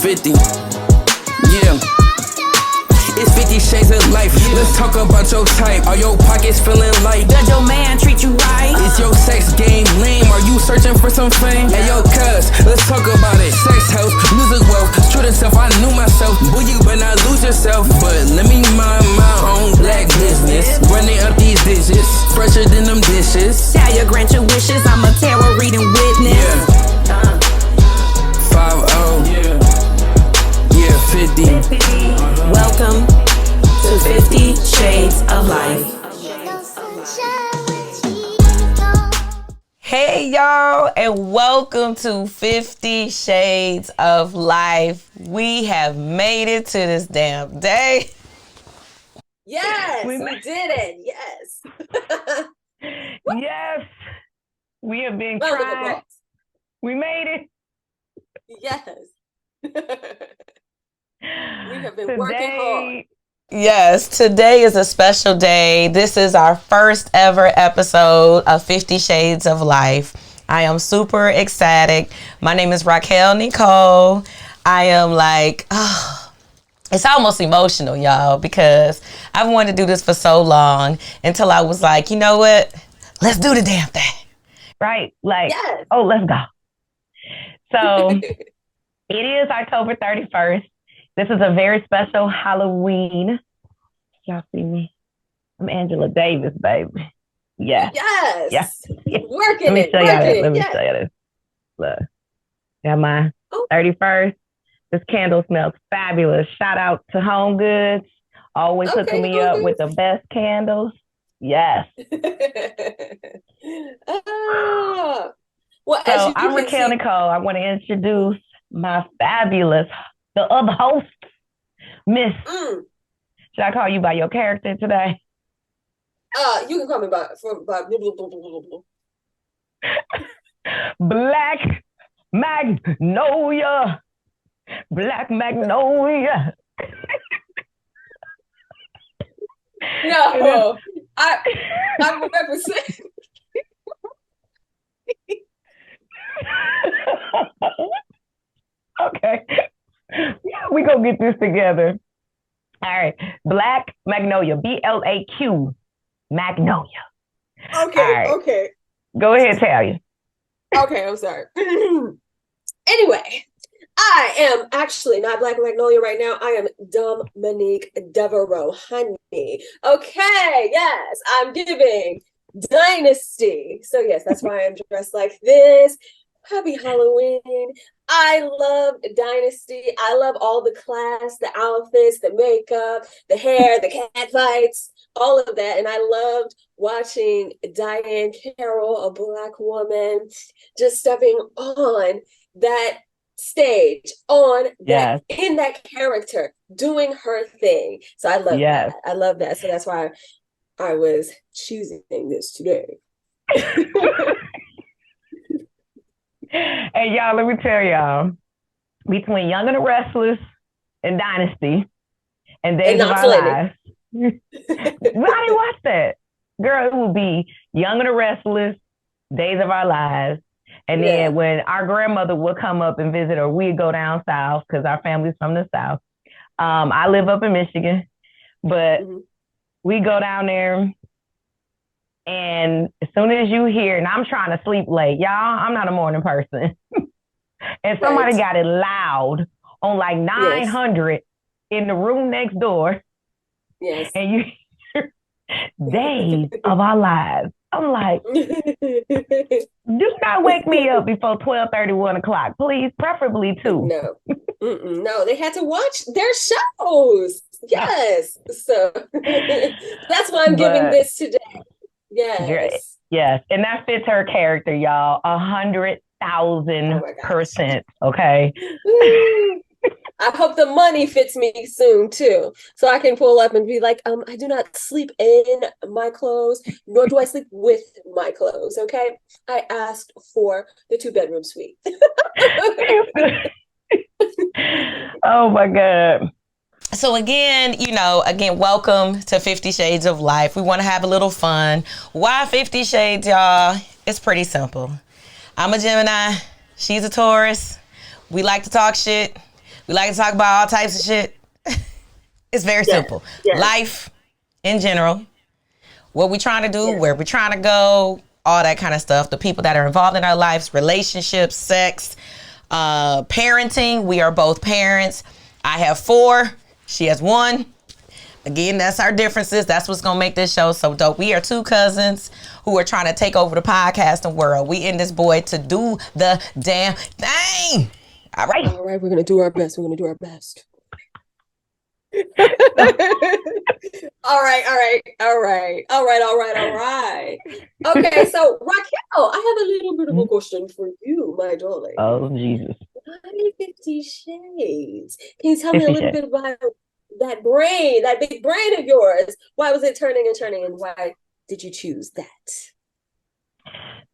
50. Yeah. It's 50 shades of life. Let's talk about your type. Are your pockets feeling light? Does your man treat you right? Is your sex game lame? Are you searching for some fame? Hey yo, cuz, let's talk about it. Sex, health, music, wealth, truth and self. I knew myself. Boy, you better not lose yourself. But let me mind my own black business. Running up these digits, fresher than them dishes. Talia, grant your wishes. I'm a tarot reading witness. Yeah. 5-0. Yeah, 50. Welcome to 50 Shades of Life. Hey y'all, and welcome to 50 Shades of Life. We have made it to this damn day. Yes, we did it. Yes. Yes, we have been trying. We made it. Yes. We have been working hard. Yes, today is a special day. This is our first ever episode of 50 Shades of Life. I am super ecstatic. My name is Raquel Nicole. I am it's almost emotional, y'all, because I've wanted to do this for so long until I was like, you know what? Let's do the damn thing. Right? Yes. Oh, let's go. So it is October 31st. This is a very special Halloween. Y'all see me? I'm Angela Davis, baby. Yes. Yes. Yes. Working Let me show y'all that. Let me yes. show you this. Look. Got my 31st. This candle smells fabulous. Shout out to Home Goods. Always hooking me up with the best candles. Yes. Well, so I'm Raquel Nicole. I want to introduce my fabulous, the other host, Miss. Should I call you by your character today? You can call me by Blaq Magnolia. Blaq Magnolia. No, I represent. Okay. Yeah, we gonna get this together. All right. Blaq Magnolia. BLAQ. Magnolia. Okay. Right. Okay. Go ahead, Talia. Okay, I'm sorry. Anyway, I am actually not Black Magnolia right now. I am Dominique Devereaux, honey. Okay, yes, I'm giving Dynasty. So yes, that's why I'm dressed like this. Happy Halloween. I love Dynasty. I love all the class, the outfits, the makeup, the hair, the cat fights, all of that. And I loved watching Diane Carroll, a Black woman, just stepping on that stage, in that character, doing her thing. So I love that. I love that. So that's why I was choosing this today. Hey, y'all, let me tell y'all, between Young and the Restless and Dynasty and Days of Our Lives, I didn't watch that. Girl, it would be Young and the Restless, Days of Our Lives, and then when our grandmother would come up and visit, or we'd go down south, because our family's from the south. I live up in Michigan, but we go down there. And as soon as you hear, and I'm trying to sleep late, y'all, I'm not a morning person. And somebody got it loud on like 900 in the room next door. Yes. And you hear Days of Our Lives. I'm like, do not wake me up before 12:30, 1 o'clock, please, preferably 2. No. No, they had to watch their shows. Yes. So that's why I'm giving this today. Yes. Yes. And that fits her character, y'all. 100,000%. Okay. I hope the money fits me soon too. So I can pull up and be like, I do not sleep in my clothes, nor do I sleep with my clothes. Okay. I asked for the 2-bedroom suite. Oh my God. So again, welcome to 50 Shades of Life. We want to have a little fun. Why 50 Shades, y'all? It's pretty simple. I'm a Gemini. She's a Taurus. We like to talk shit. We like to talk about all types of shit. It's very simple. Life in general, what we trying to do, where we trying to go, all that kind of stuff. The people that are involved in our lives, relationships, sex, parenting. We are both parents. I have 4. She has 1. Again, that's our differences. That's what's going to make this show so dope. We are 2 cousins who are trying to take over the podcasting world. We in this boy to do the damn thing. All right. All right. We're going to do our best. We're going to do our best. All right. Okay, so Raquel, I have a little bit of a question for you, my darling. Oh, Jesus. Why 50 Shades? Can you tell me a little bit about that brain, that big brain of yours? Why was it turning, and why did you choose that?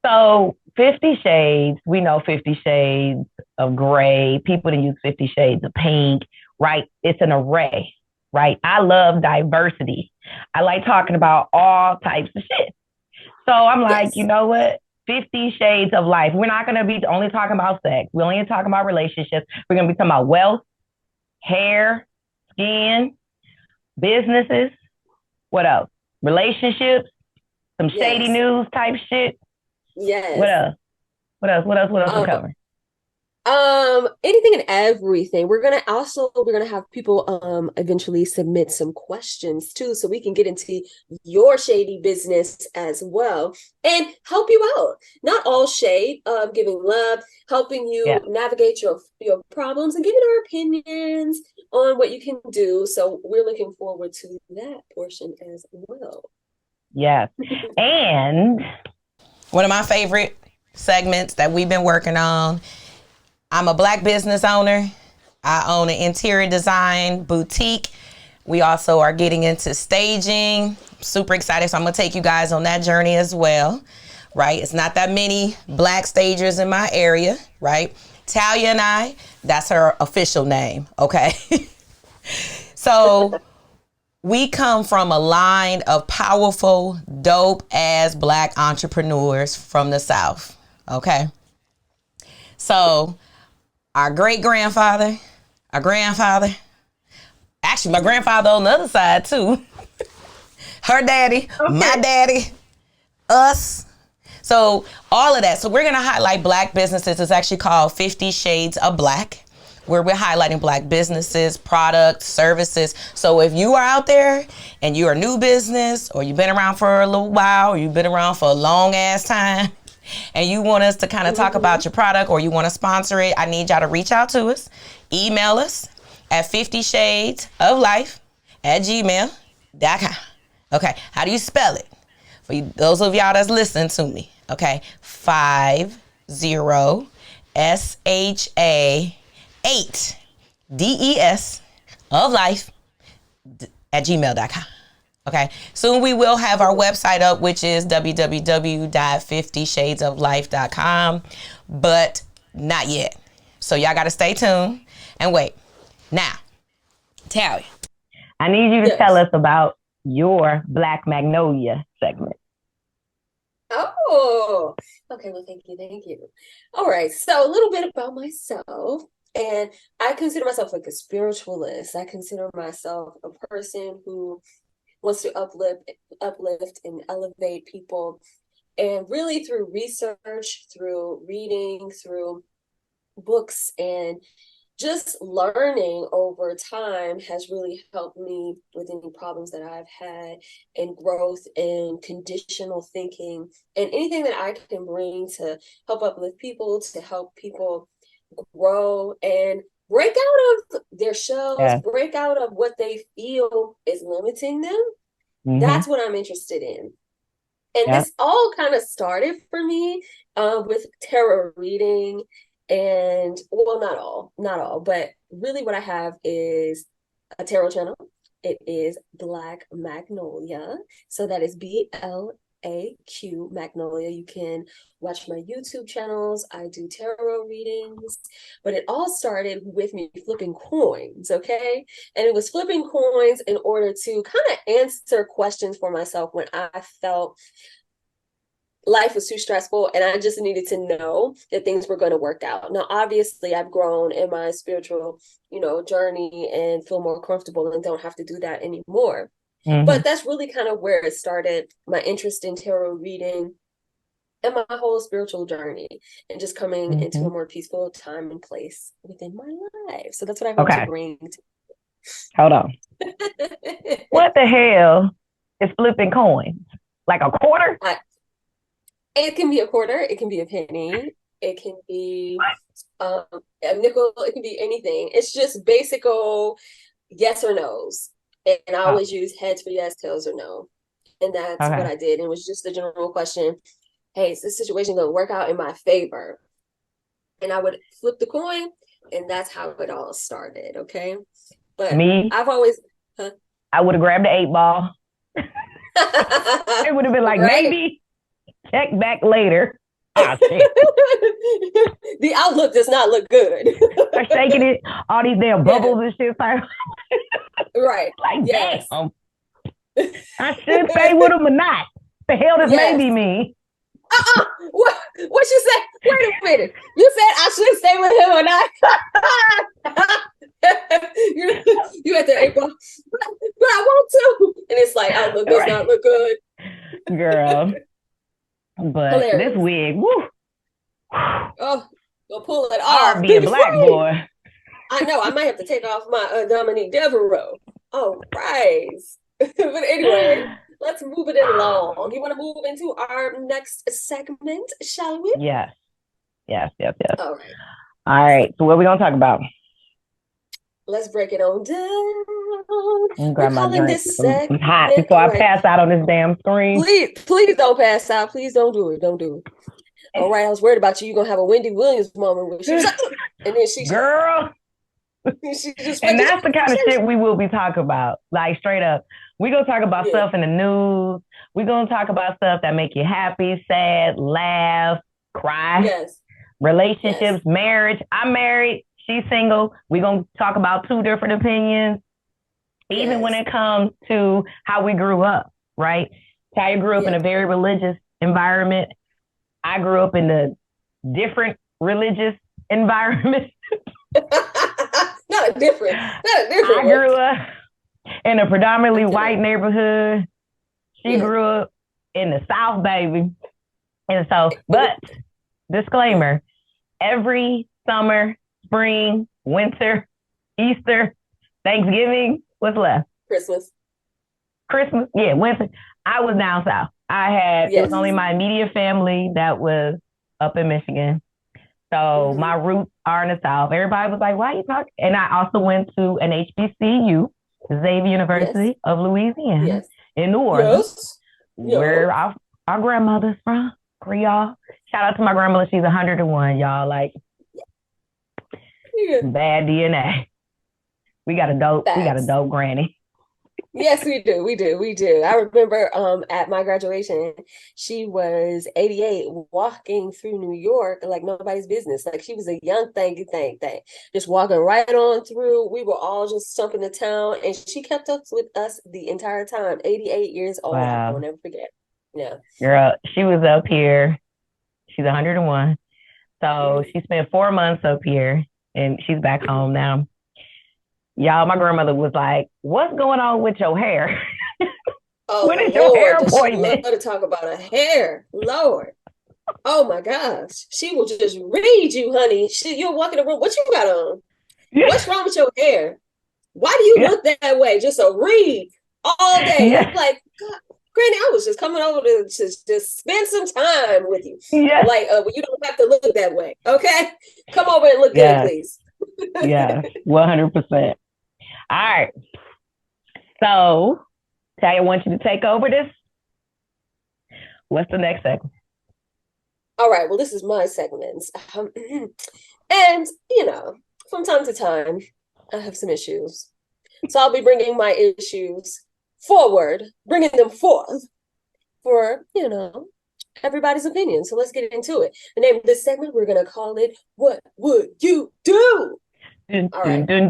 So 50 Shades, we know 50 Shades of gray. People that use 50 Shades of pink, right? It's an array, right? I love diversity. I like talking about all types of shit. So I'm like, you know what? 50 Shades of Life. We're not going to be only talking about sex. We're only talking about relationships. We're going to be talking about wealth, hair, skin, businesses. What else? Relationships, some shady news type shit. Yes. What else? We're covering? Anything and everything. We're gonna have people eventually submit some questions too, so we can get into your shady business as well and help you out. Not all shade, giving love, helping you navigate your problems and giving our opinions on what you can do. So we're looking forward to that portion as well. Yes. And one of my favorite segments that we've been working on. I'm a Black business owner. I own an interior design boutique. We also are getting into staging. Super excited. So I'm going to take you guys on that journey as well, right? It's not that many Black stagers in my area, right? Talia and I, that's her official name, okay? So we come from a line of powerful, dope-ass Black entrepreneurs from the South, okay? So our great-grandfather, our grandfather, actually my grandfather on the other side too, her daddy, my daddy, us. So all of that. So we're going to highlight Black businesses. It's actually called 50 Shades of Black, where we're highlighting Black businesses, products, services. So if you are out there and you're a new business, or you've been around for a little while, or you've been around for a long ass time, and you want us to kind of talk about your product, or you want to sponsor it, I need y'all to reach out to us. Email us at 50shadesoflife@gmail.com. Okay, how do you spell it? For you, those of y'all that's listening to me, okay, 50SHA8DES of life at gmail.com. Okay, soon we will have our website up, which is www.50shadesoflife.com, but not yet. So y'all got to stay tuned and wait. Now, Talia, I need you to tell us about your Black Magnolia segment. Oh, okay. Well, thank you. All right. So a little bit about myself. And I consider myself like a spiritualist. I consider myself a person who wants to uplift and elevate people. And really through research, through reading, through books, and just learning over time has really helped me with any problems that I've had, and growth and conditional thinking, and anything that I can bring to help uplift people, to help people grow and break out of their shells, break out of what they feel is limiting them. That's what I'm interested in. And this all kind of started for me with tarot reading. And well, not all, but really what I have is a tarot channel. It is Blaq Magnolia. So that is BLAQ Magnolia. You can watch my YouTube channels. I do tarot readings, but it all started with me flipping coins, okay? And it was flipping coins in order to kind of answer questions for myself when I felt life was too stressful, and I just needed to know that things were going to work out. Now, obviously, I've grown in my spiritual, journey and feel more comfortable and don't have to do that anymore. Mm-hmm. But that's really kind of where it started, my interest in tarot reading and my whole spiritual journey, and just coming into a more peaceful time and place within my life. So that's what I hope to bring to Hold on. What the hell is flipping coins? Like a quarter? It can be a quarter. It can be a penny. It can be a nickel. It can be anything. It's just basic yes or no's. And I always use heads for yes, tails or no. And that's what I did. It was just a general question. Hey, is this situation going to work out in my favor? And I would flip the coin, and that's how it all started. Okay. But I've always, I would have grabbed the 8-ball. It would have been like, maybe check back later. Oh, shit. The outlook does not look good. They're shaking it, all these damn bubbles and shit. Right. Like, damn. I should stay with them or not. The hell does maybe mean? What you say? Wait a minute. You said I should stay with him or not? you at the 8-ball. But I want to. And it's like, outlook does not look good. Girl. But hilarious. This wig, woo. Oh, go pull it off. Be a black boy. I know. I might have to take off my Dominique Devereaux. Oh, rise. But anyway, let's move it along. You want to move into our next segment, shall we? Yes. All right. All right. So what are we going to talk about? Let's break it on down. We're calling this segment. I'm hot before I pass out on this damn screen. Please don't pass out. Please don't do it. Don't do it. All right. I was worried about you. You're going to have a Wendy Williams moment where she's and then she girl. She just and that's the kind of shit we will be talking about. Like straight up. We're going to talk about stuff in the news. We're going to talk about stuff that make you happy, sad, laugh, cry. Yes. Relationships, marriage. I'm married. She's single. We're going to talk about 2 different opinions. Even when it comes to how we grew up, right? Talia grew up in a very religious environment. I grew up in a different religious environment. Not a different I grew up in a predominantly white neighborhood. She grew up in the South, baby. And so, but disclaimer, every summer, spring, winter, Easter, Thanksgiving, what's left? Christmas, yeah, winter. I was down south. It was only my immediate family that was up in Michigan. So my roots are in the South. Everybody was like, why are you talking? And I also went to an HBCU, Xavier University of Louisiana in New Orleans, where our grandmother's from, Creole. Shout out to my grandmother. She's 101, y'all. Like, bad DNA. We got a dope granny. Yes, we do. I remember at my graduation, she was 88 walking through New York like nobody's business. Like she was a young thing, just walking right on through. We were all just jumping to town, and she kept up with us the entire time. 88 years old. Wow. I will never forget. Yeah. Girl, she was up here. She's 101. So she spent 4 months up here, and she's back home now. Y'all, my grandmother was like, what's going on with your hair? When is your hair appointment? Let her talk about her hair. Lord. Oh my gosh. She will just read you, honey. You'll walk in the room. What you got on? What's wrong with your hair? Why do you look that way? Just a read all day. It's like, God, Granny, I was just coming over to just spend some time with you. Like, you don't have to look that way. Okay? Come over and look good, please. Yeah, 100%. All right. So, Talia wants you to take over this. What's the next segment? All right. Well, this is my segment. And, from time to time, I have some issues. So I'll be bringing my issues forward, bringing them forth for, everybody's opinion. So let's get into it. The name of this segment, we're going to call it, What Would You Do? All right. And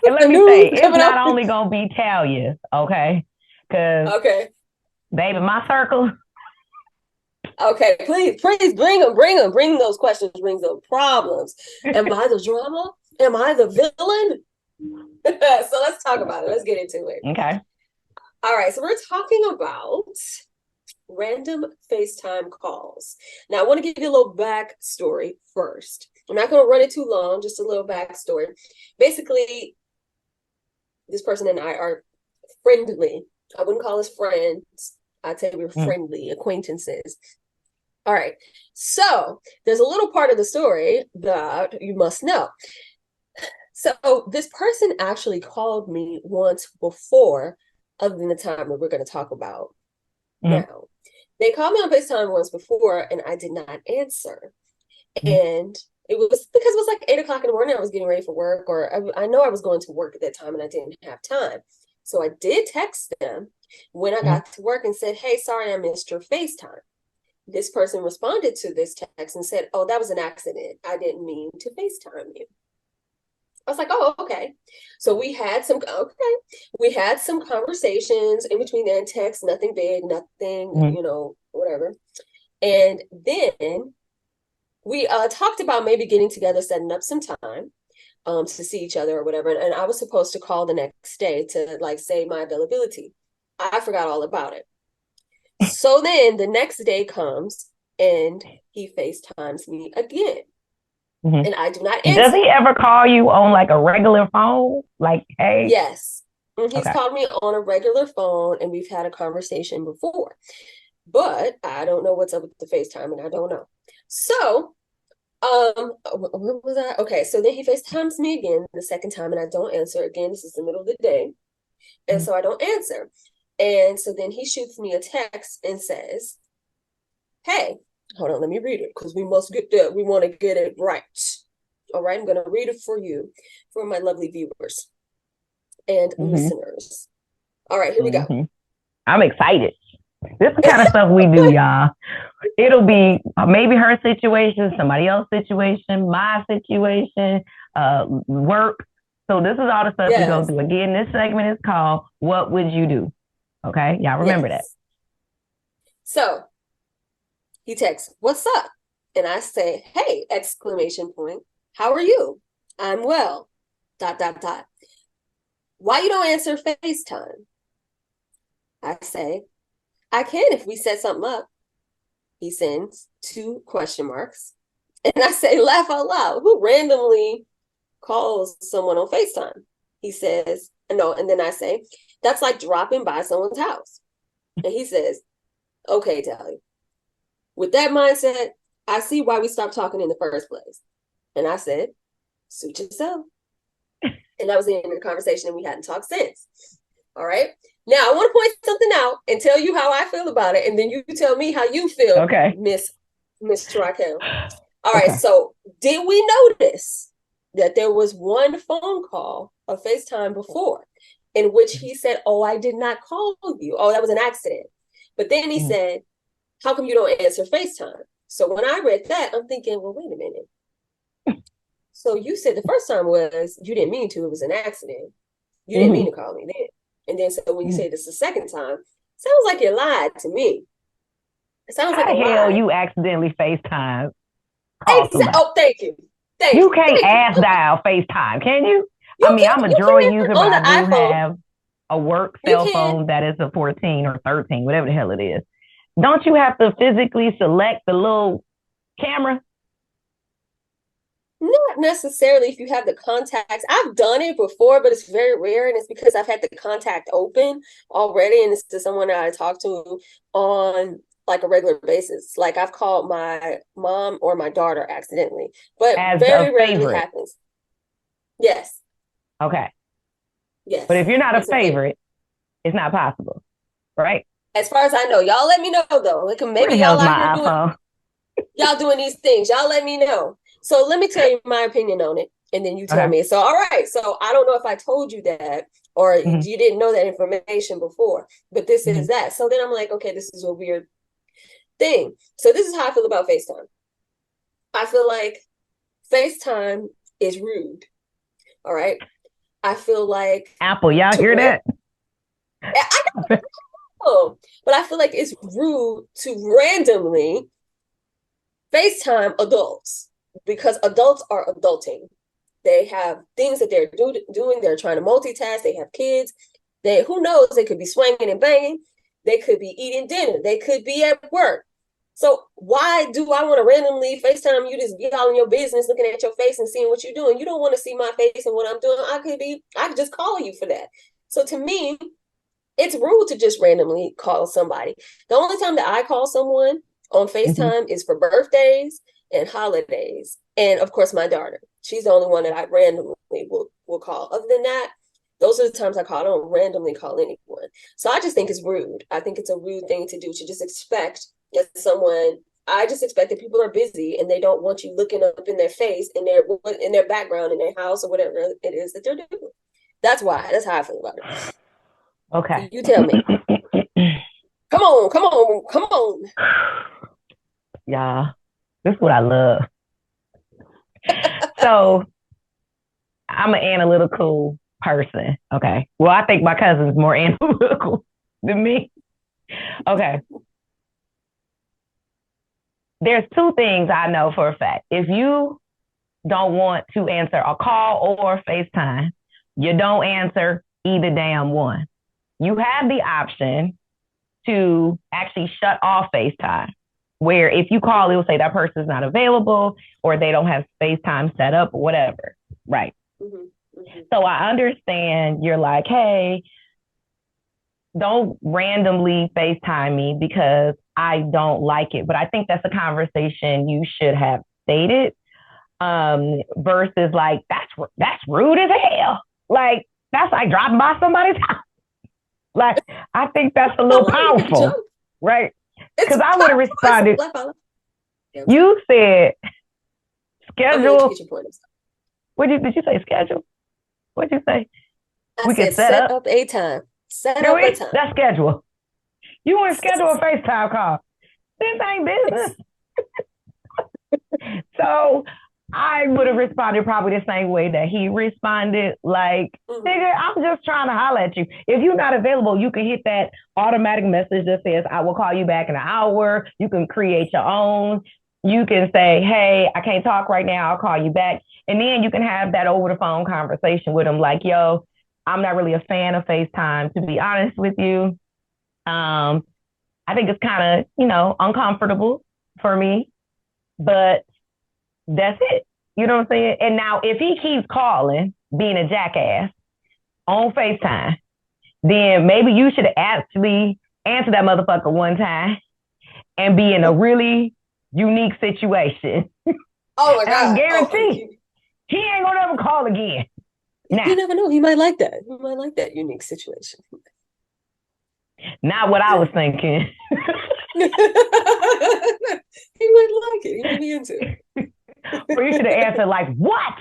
let me say, it's not only going to be Talia, okay? Because Baby, my circle. Okay, please bring those questions, bring those problems. Am I the drama? Am I the villain? So let's talk about it. Let's get into it. Okay. All right, so we're talking about random FaceTime calls. Now, I want to give you a little backstory first. I'm not going to run it too long, just a little backstory. Basically, this person and I are friendly. I wouldn't call us friends. I'd say we're friendly acquaintances. All right. So there's a little part of the story that you must know. So this person actually called me once before, other than the time that we're going to talk about now. They called me on FaceTime once before, and I did not answer. And it was because it was like 8 o'clock in the morning. I was getting ready for work, or I know I was going to work at that time, and I didn't have time. So I did text them when I got to work and said, hey, sorry, I missed your FaceTime. This person responded to this text and said, oh, that was an accident. I didn't mean to FaceTime you. I was like, oh, okay. So we had some conversations in between that and text, nothing big, nothing, whatever. And then we talked about maybe getting together, setting up some time to see each other or whatever. And I was supposed to call the next day to like say my availability. I forgot all about it. So then the next day comes and he FaceTimes me again. And I do not answer. Does he ever call you on like a regular phone? Like, hey? Yes. He's called me on a regular phone and we've had a conversation before. But I don't know what's up with the FaceTime and I don't know. So, what was that? Okay, so then he FaceTimes me again the second time and I don't answer. Again, this is the middle of the day. And so I don't answer. And so then he shoots me a text and says, hey, hold on, let me read it because we want to get it right. All right, I'm going to read it for you, for my lovely viewers and listeners. All right, here we go. I'm excited. This is the kind of stuff we do, y'all. It'll be maybe her situation, somebody else's situation, my situation, work. So this is all the stuff we go through. Again, this segment is called What Would You Do? Okay, y'all remember that. So he texts, what's up? And I say, hey, exclamation point. How are you? I'm well. ... Why you don't answer FaceTime? I say, I can if we set something up. He sends 2 question marks. And I say, laugh out loud. Who randomly calls someone on FaceTime? He says, no. And then I say, that's like dropping by someone's house. And he says, okay, Talia. With that mindset, I see why we stopped talking in the first place. And I said, suit yourself. And that was the end of the conversation, and we hadn't talked since. All right. Now, I want to point something out and tell you how I feel about it, and then you tell me how you feel, okay, Miss Raquel. All right. So did we notice that there was one phone call of FaceTime before in which he said, oh, I did not call you. Oh, that was an accident. But then he said, how come you don't answer FaceTime? So when I read that, I'm thinking, well, wait a minute. So you said the first time was you didn't mean to, it was an accident. You didn't mean to call me then. And then so when you say this the second time, sounds like you lied to me. It sounds like a lie. Hell, you accidentally FaceTime. Oh, thank you. You can't ask dial FaceTime, can you? I mean, I'm a Droid user, but I do have a work cell phone that is a 14 or 13, whatever the hell it is. Don't you have to physically select the little camera? Not necessarily if you have the contacts. I've done it before, but it's very rare, and it's because I've had the contact open already, and it's to someone that I talk to on like a regular basis. Like I've called my mom or my daughter accidentally, but as very rarely happens. Yes. Okay. Yes. But if you're not a favorite, it's not possible, right? As far as I know, y'all let me know though. Like maybe y'all out here y'all doing these things. Y'all let me know. So let me tell you my opinion on it, and then you tell me. So all right. So I don't know if I told you that or you didn't know that information before, but this is that. So then I'm like, okay, this is a weird thing. So this is how I feel about FaceTime. I feel like FaceTime is rude. All right. I feel like Apple, y'all hear that? No, but I feel like it's rude to randomly FaceTime adults because adults are adulting. They have things that they're doing. They're trying to multitask. They have kids. Who knows? They could be swinging and banging. They could be eating dinner. They could be at work. So why do I want to randomly FaceTime you, just be all in your business, looking at your face and seeing what you're doing? You don't want to see my face and what I'm doing. I could just call you for that. So to me, it's rude to just randomly call somebody. The only time that I call someone on FaceTime is for birthdays and holidays. And of course, my daughter. She's the only one that I randomly will call. Other than that, those are the times I call. I don't randomly call anyone. So I just think it's rude. I think it's a rude thing to do, to just expect that someone, I just expect that people are busy and they don't want you looking up in their face, in their background, in their house, or whatever it is that they're doing. That's how I feel about it. Okay. You tell me. Come on. Yeah, this is what I love. So I'm an analytical person. Okay. Well, I think my cousin's more analytical than me. Okay. There's two things I know for a fact. If you don't want to answer a call or FaceTime, you don't answer either damn one. You have the option to actually shut off FaceTime, where if you call, it will say that person's not available or they don't have FaceTime set up or whatever. Right. So I understand you're like, hey, don't randomly FaceTime me because I don't like it. But I think that's a conversation you should have stated, versus like, that's rude as hell. Like, that's like dropping by somebody's house. Like, I think that's a little powerful, right? Because I would have responded. You said schedule. Did you say schedule? What'd you say? We can set up a time. Set up a time. That's schedule. You want to schedule a FaceTime call. This ain't business. So I would have responded probably the same way that he responded. Like, nigga, I'm just trying to holler at you. If you're not available, you can hit that automatic message that says, I will call you back in an hour. You can create your own. You can say, hey, I can't talk right now. I'll call you back. And then you can have that over the phone conversation with him. Like, yo, I'm not really a fan of FaceTime, to be honest with you. I think it's kind of, uncomfortable for me, but that's it. You know what I'm saying? And now if he keeps calling, being a jackass on FaceTime, then maybe you should actually answer that motherfucker one time and be in a really unique situation. Oh my God. I guarantee he ain't gonna ever call again. Now, you never know. He might like that. He might like that unique situation. Not what I was thinking. He might like it. He might be into it. Or you should have answered like, what?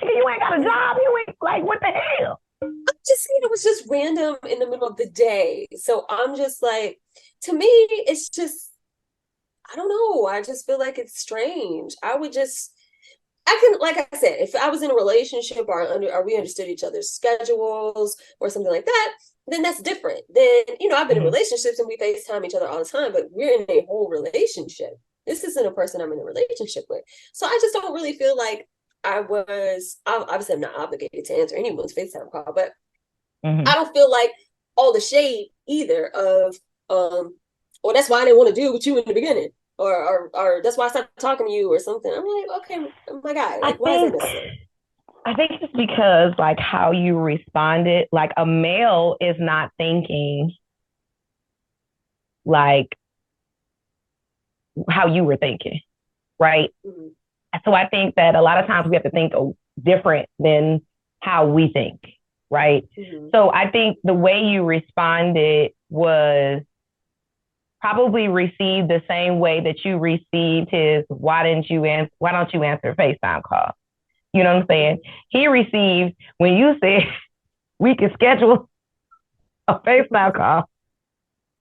You ain't got a job. You ain't like, what the hell? It was just random in the middle of the day. So I'm just like, to me, it's just, I don't know. I just feel like it's strange. Like I said, if I was in a relationship or we understood each other's schedules or something like that, then that's different. Then, I've been in relationships and we FaceTime each other all the time, but we're in a whole relationship. This isn't a person I'm in a relationship with. So I just don't really feel like obviously I'm not obligated to answer anyone's FaceTime call, but I don't feel like all the shade either of, or that's why I didn't want to deal with you in the beginning. Or that's why I stopped talking to you or something. I'm like, okay, my guy, like, why is it necessary? I think it's because like how you responded, like a male is not thinking like how you were thinking, right? So I think that a lot of times we have to think different than how we think, right? So I think the way you responded was probably received the same way that you received his, why don't you answer a FaceTime call? You know what I'm saying? He received when you said we can schedule a FaceTime call.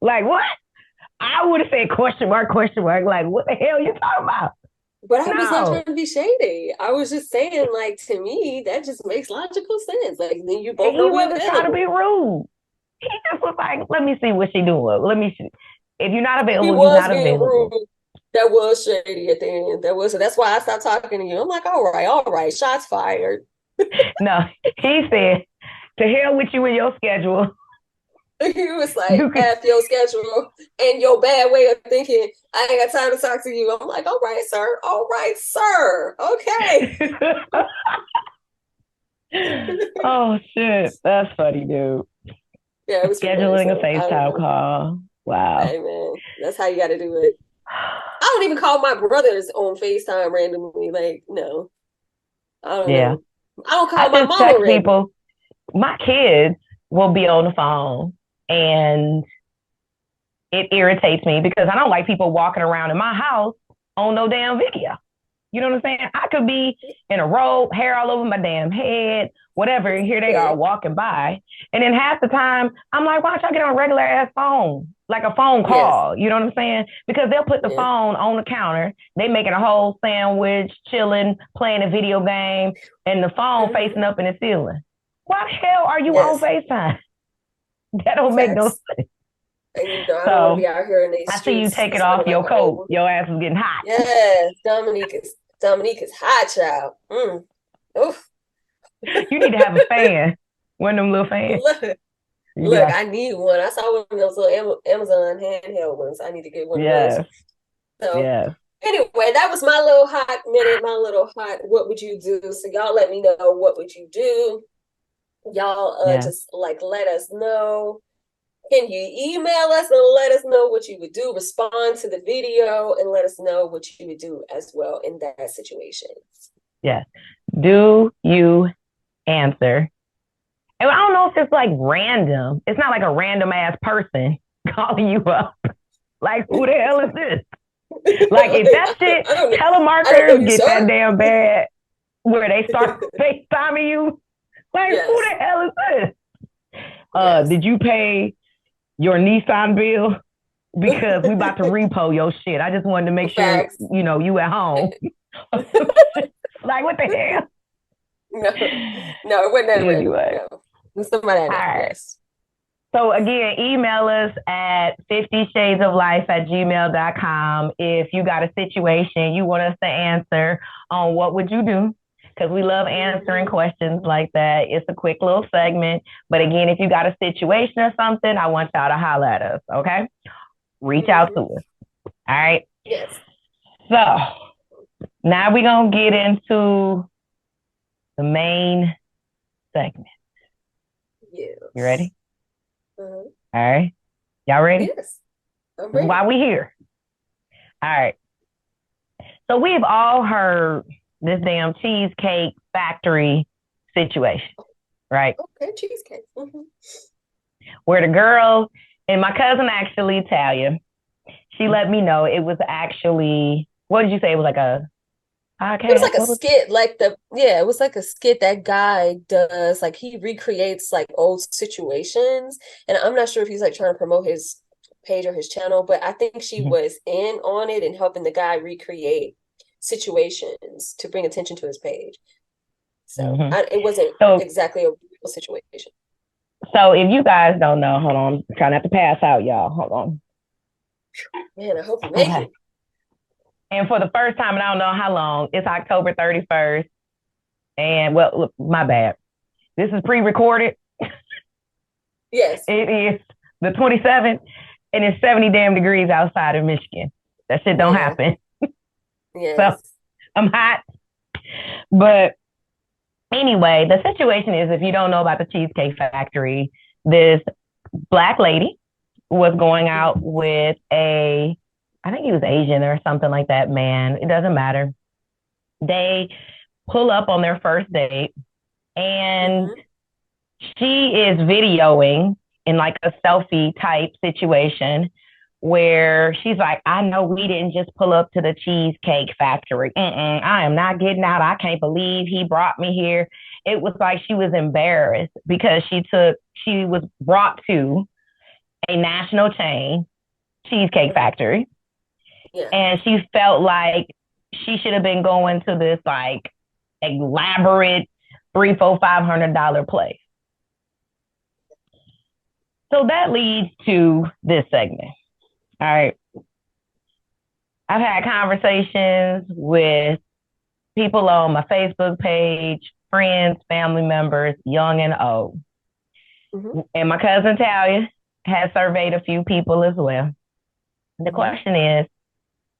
Like, what? I would have said question mark. Like, what the hell are you talking about? But I was not trying to be shady. I was just saying, like, to me, that just makes logical sense. Like, then you both know he wasn't trying to be rude. He just was like, let me see what she doing. Let me see. If you're not He available, you're was not being available. rude. That was shady at the end. That's why I stopped talking to you. I'm like, all right, shots fired. No, he said, to hell with you and your schedule. He was You like, can F your schedule and your bad way of thinking. I ain't got time to talk to you. I'm like, all right, sir. All right, sir. Okay. Oh shit. That's funny, dude. Yeah, it was pretty funny. Scheduling a So I don't FaceTime know. call. Wow. Hey man, that's how you got to do it. I don't even call my brothers on FaceTime randomly. Like, no, I don't Yeah. know. I don't I call my just mama text randomly. people. My kids will be on the phone and it irritates me because I don't like people walking around in my house on no damn video. You know what I'm saying? I could be in a robe, hair all over my damn head, whatever, and here they are walking by. And then half the time, I'm like, why don't y'all get on a regular ass phone? Like a phone call. You know what I'm saying? Because they'll put the phone on the counter, they making a whole sandwich, chilling, playing a video game, and the phone facing up in the ceiling. Why the hell are you on FaceTime? That don't make no sense. And I don't want to be out here in these I streets. see you taking off your coat. Your ass is getting hot. Yes, Dominique is hot, child. Oof. You need to have a fan. One of them little fans. Look, I need one. I saw one of those little Amazon handheld ones. I need to get one of those. So anyway, that was my little hot minute, my little hot what would you do? So y'all let me know what would you do. Y'all just like let us know. Can you email us and let us know what you would do? Respond to the video and let us know what you would do as well in that situation. Yes. Do you answer? And I don't know if it's like random. It's not like a random ass person calling you up. Like, who the hell is this? Like, if that shit, telemarketers get that damn bad where they start FaceTiming you. Like, who the hell is this? Did you pay your Nissan bill? Because we about to repo your shit. I just wanted to make sure, you know, you at home. Like, what the hell? No, it wasn't that anyway. No. Somebody I know, yes. So again, email us at 50shadesoflife@gmail.com if you got a situation you want us to answer on what would you do, because we love answering questions like that. It's a quick little segment. But again, if you got a situation or something, I want y'all to holler at us, okay? Reach out to us. All right? Yes. So now we're going to get into the main segment. Yes. You ready? All right. Y'all ready? Yes. I'm ready. Why we here? All right. So we've all heard this damn cheesecake factory situation, right? Okay, cheesecake. Where the girl and my cousin actually, Talia, she let me know it was actually, what did you say? It was like a podcast? It was like a skit, it was like a skit that guy does. Like he recreates like old situations, and I'm not sure if he's like trying to promote his page or his channel, but I think she was in on it and helping the guy recreate situations to bring attention to his page. So it wasn't exactly a real situation. So if you guys don't know, hold on, I'm trying not to pass out, y'all. Hold on. Man, I hope you make it. And for the first time, and I don't know how long, it's October 31st. And, well, look, my bad. This is pre-recorded. Yes. It is the 27th, and it's 70 damn degrees outside of Michigan. That shit don't happen. Yes. So, I'm hot. But anyway, the situation is, if you don't know about the Cheesecake Factory, this Black lady was going out with I think he was Asian or something like that, man. It doesn't matter. They pull up on their first date, and she is videoing in like a selfie type situation where she's like, I know we didn't just pull up to the Cheesecake Factory. I am not getting out. I can't believe he brought me here. It was like she was embarrassed because she was brought to a national chain Cheesecake Factory. Yeah. And she felt like she should have been going to this like elaborate $300, $400, $500 place. So that leads to this segment. All right. I've had conversations with people on my Facebook page, friends, family members, young and old. Mm-hmm. And my cousin Talia has surveyed a few people as well. The question is,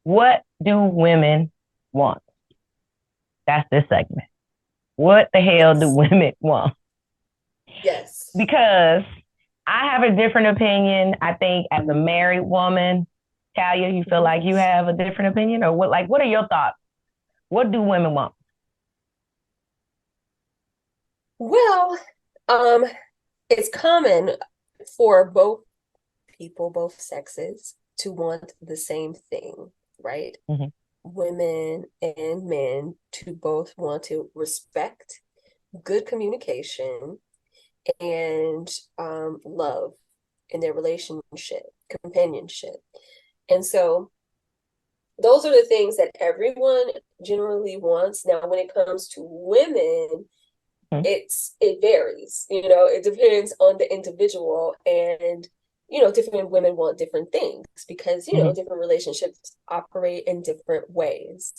what do women want? That's this segment. What the hell do women want? Yes. Because I have a different opinion. I think as a married woman, Talia, you feel like you have a different opinion? Or what are your thoughts? What do women want? Well, it's common for both people, both sexes, to want the same thing, right? Mm-hmm. Women and men to both want to respect, good communication, and love in their relationship, companionship. And so those are the things that everyone generally wants. Now, when it comes to women, it varies. It depends on the individual, and different women want different things because different relationships operate in different ways.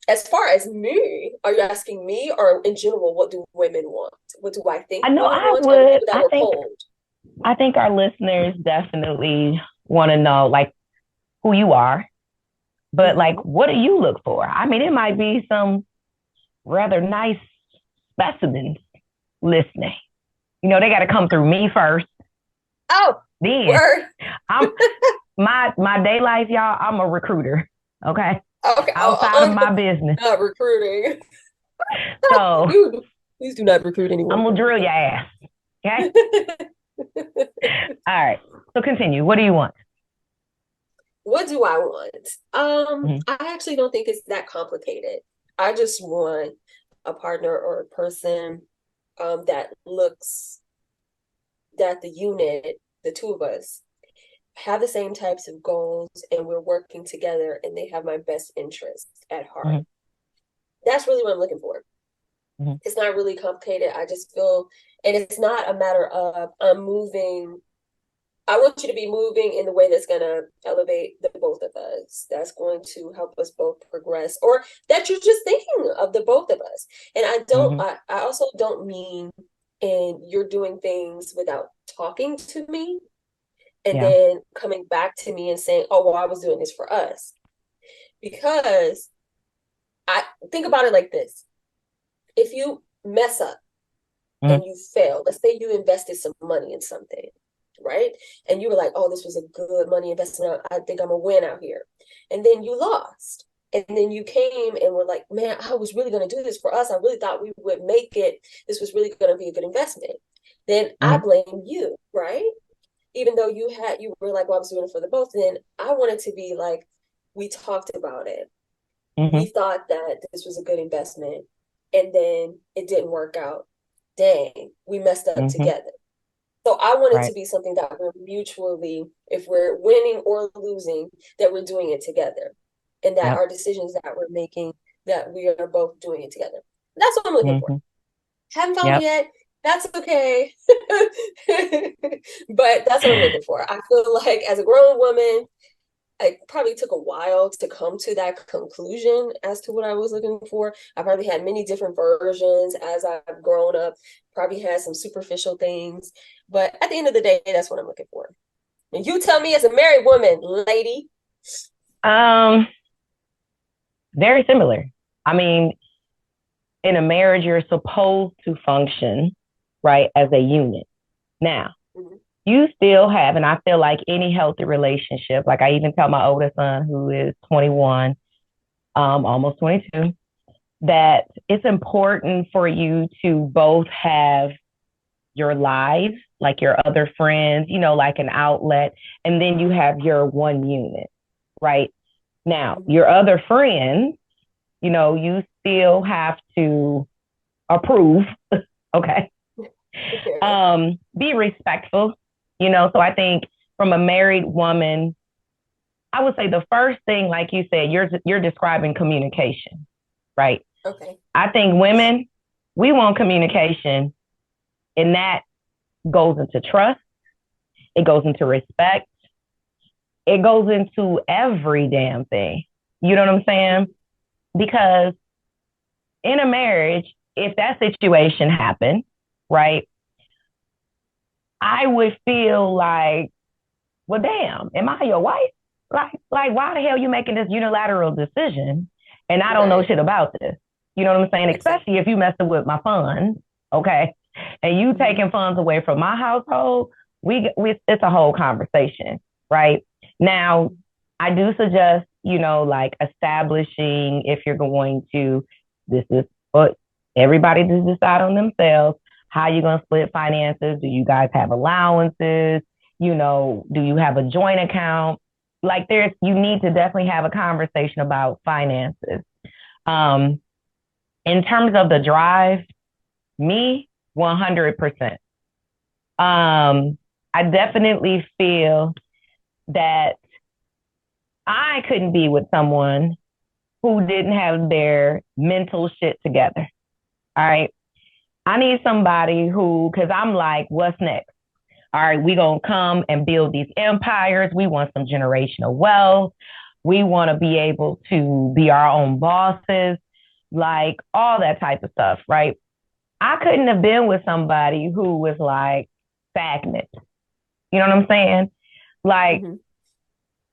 As far as me, are you asking me, or in general, what do women want? What do I think? I know I would. I think our listeners definitely want to know, like, who you are, but like, what do you look for? I mean, it might be some rather nice specimens listening. They got to come through me first. Oh, then word. I'm my day life, y'all. I'm a recruiter. Okay. Okay. Outside of my business. Not recruiting. So please do not recruit anyone. I'm gonna drill your ass. Okay. All right. So continue. What do you want? What do I want? I actually don't think it's that complicated. I just want a partner or a person that the unit, the two of us, have the same types of goals, and we're working together, and they have my best interests at heart. Mm-hmm. That's really what I'm looking for. Mm-hmm. It's not really complicated. I just feel, and it's not a matter of I'm moving. I want you to be moving in the way that's going to elevate the both of us. That's going to help us both progress, or that you're just thinking of the both of us. And I don't, I also don't mean, and you're doing things without talking to me and then coming back to me and saying, oh, well, I was doing this for us. Because I think about it like this. If you mess up and you fail, let's say you invested some money in something, right? And you were like, oh, this was a good money investment. I think I'm a win out here. And then you lost. And then you came and were like, man, I was really going to do this for us. I really thought we would make it. This was really going to be a good investment. Then I blame you, right? Even though you were like, well, I was doing it for the both. Then I wanted to be like, we talked about it. We thought that this was a good investment. And then it didn't work out. Dang, we messed up together. So I want it to be something that we're mutually, if we're winning or losing, that we're doing it together. And that our decisions that we're making, that we are both doing it together. That's what I'm looking for. Haven't found it yet. That's okay. But that's what I'm looking for. I feel like as a grown woman, it probably took a while to come to that conclusion as to what I was looking for. I probably had many different versions as I've grown up, probably had some superficial things. But at the end of the day, that's what I'm looking for. And you tell me as a married woman, lady. Very similar. I mean, in a marriage, you're supposed to function, right, as a unit. Now, you still have, and I feel like any healthy relationship, like I even tell my oldest son, who is 21, almost 22, that it's important for you to both have your lives, like your other friends, like an outlet, and then you have your one unit, right? Now, your other friends, you still have to approve, okay? Be respectful, so I think from a married woman, I would say the first thing, like you said, you're describing communication, right? Okay. I think women, we want communication, and that goes into trust, It goes into respect. It goes into every damn thing. You know what I'm saying? Because in a marriage, if that situation happened, right, I would feel like, well, damn, am I your wife? Like, why the hell are you making this unilateral decision and I don't know shit about this? You know what I'm saying? Especially if you messing with my funds, okay, and you taking funds away from my household, it's a whole conversation, right? Now, I do suggest, like establishing if you're going to, this is what everybody does decide on themselves, how you're going to split finances. Do you guys have allowances? Do you have a joint account? Like you need to definitely have a conversation about finances. In terms of the drive, me, 100%. I definitely feel that I couldn't be with someone who didn't have their mental shit together. All right. I need somebody because I'm like, what's next? All right, we gonna come and build these empires. We want some generational wealth. We want to be able to be our own bosses, like all that type of stuff, right? I couldn't have been with somebody who was like stagnant. You know what I'm saying? Like,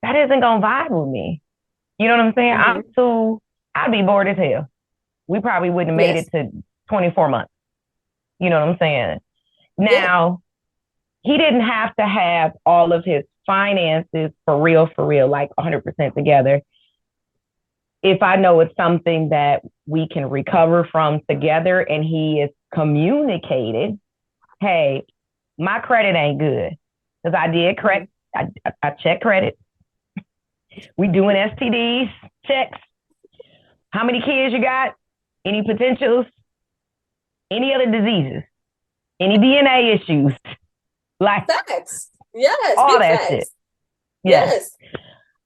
that isn't gonna vibe with me. You know what I'm saying? I'd be bored as hell. We probably wouldn't have made it to 24 months. You know what I'm saying? Now, he didn't have to have all of his finances for real, like 100% together. If I know it's something that we can recover from together and he is communicated, hey, my credit ain't good. Because I did correct, I checked credit. We doing STDs, checks. How many kids you got? Any potentials? Any other diseases? Any DNA issues? Like facts. Yes. All that facts. shit. Yes.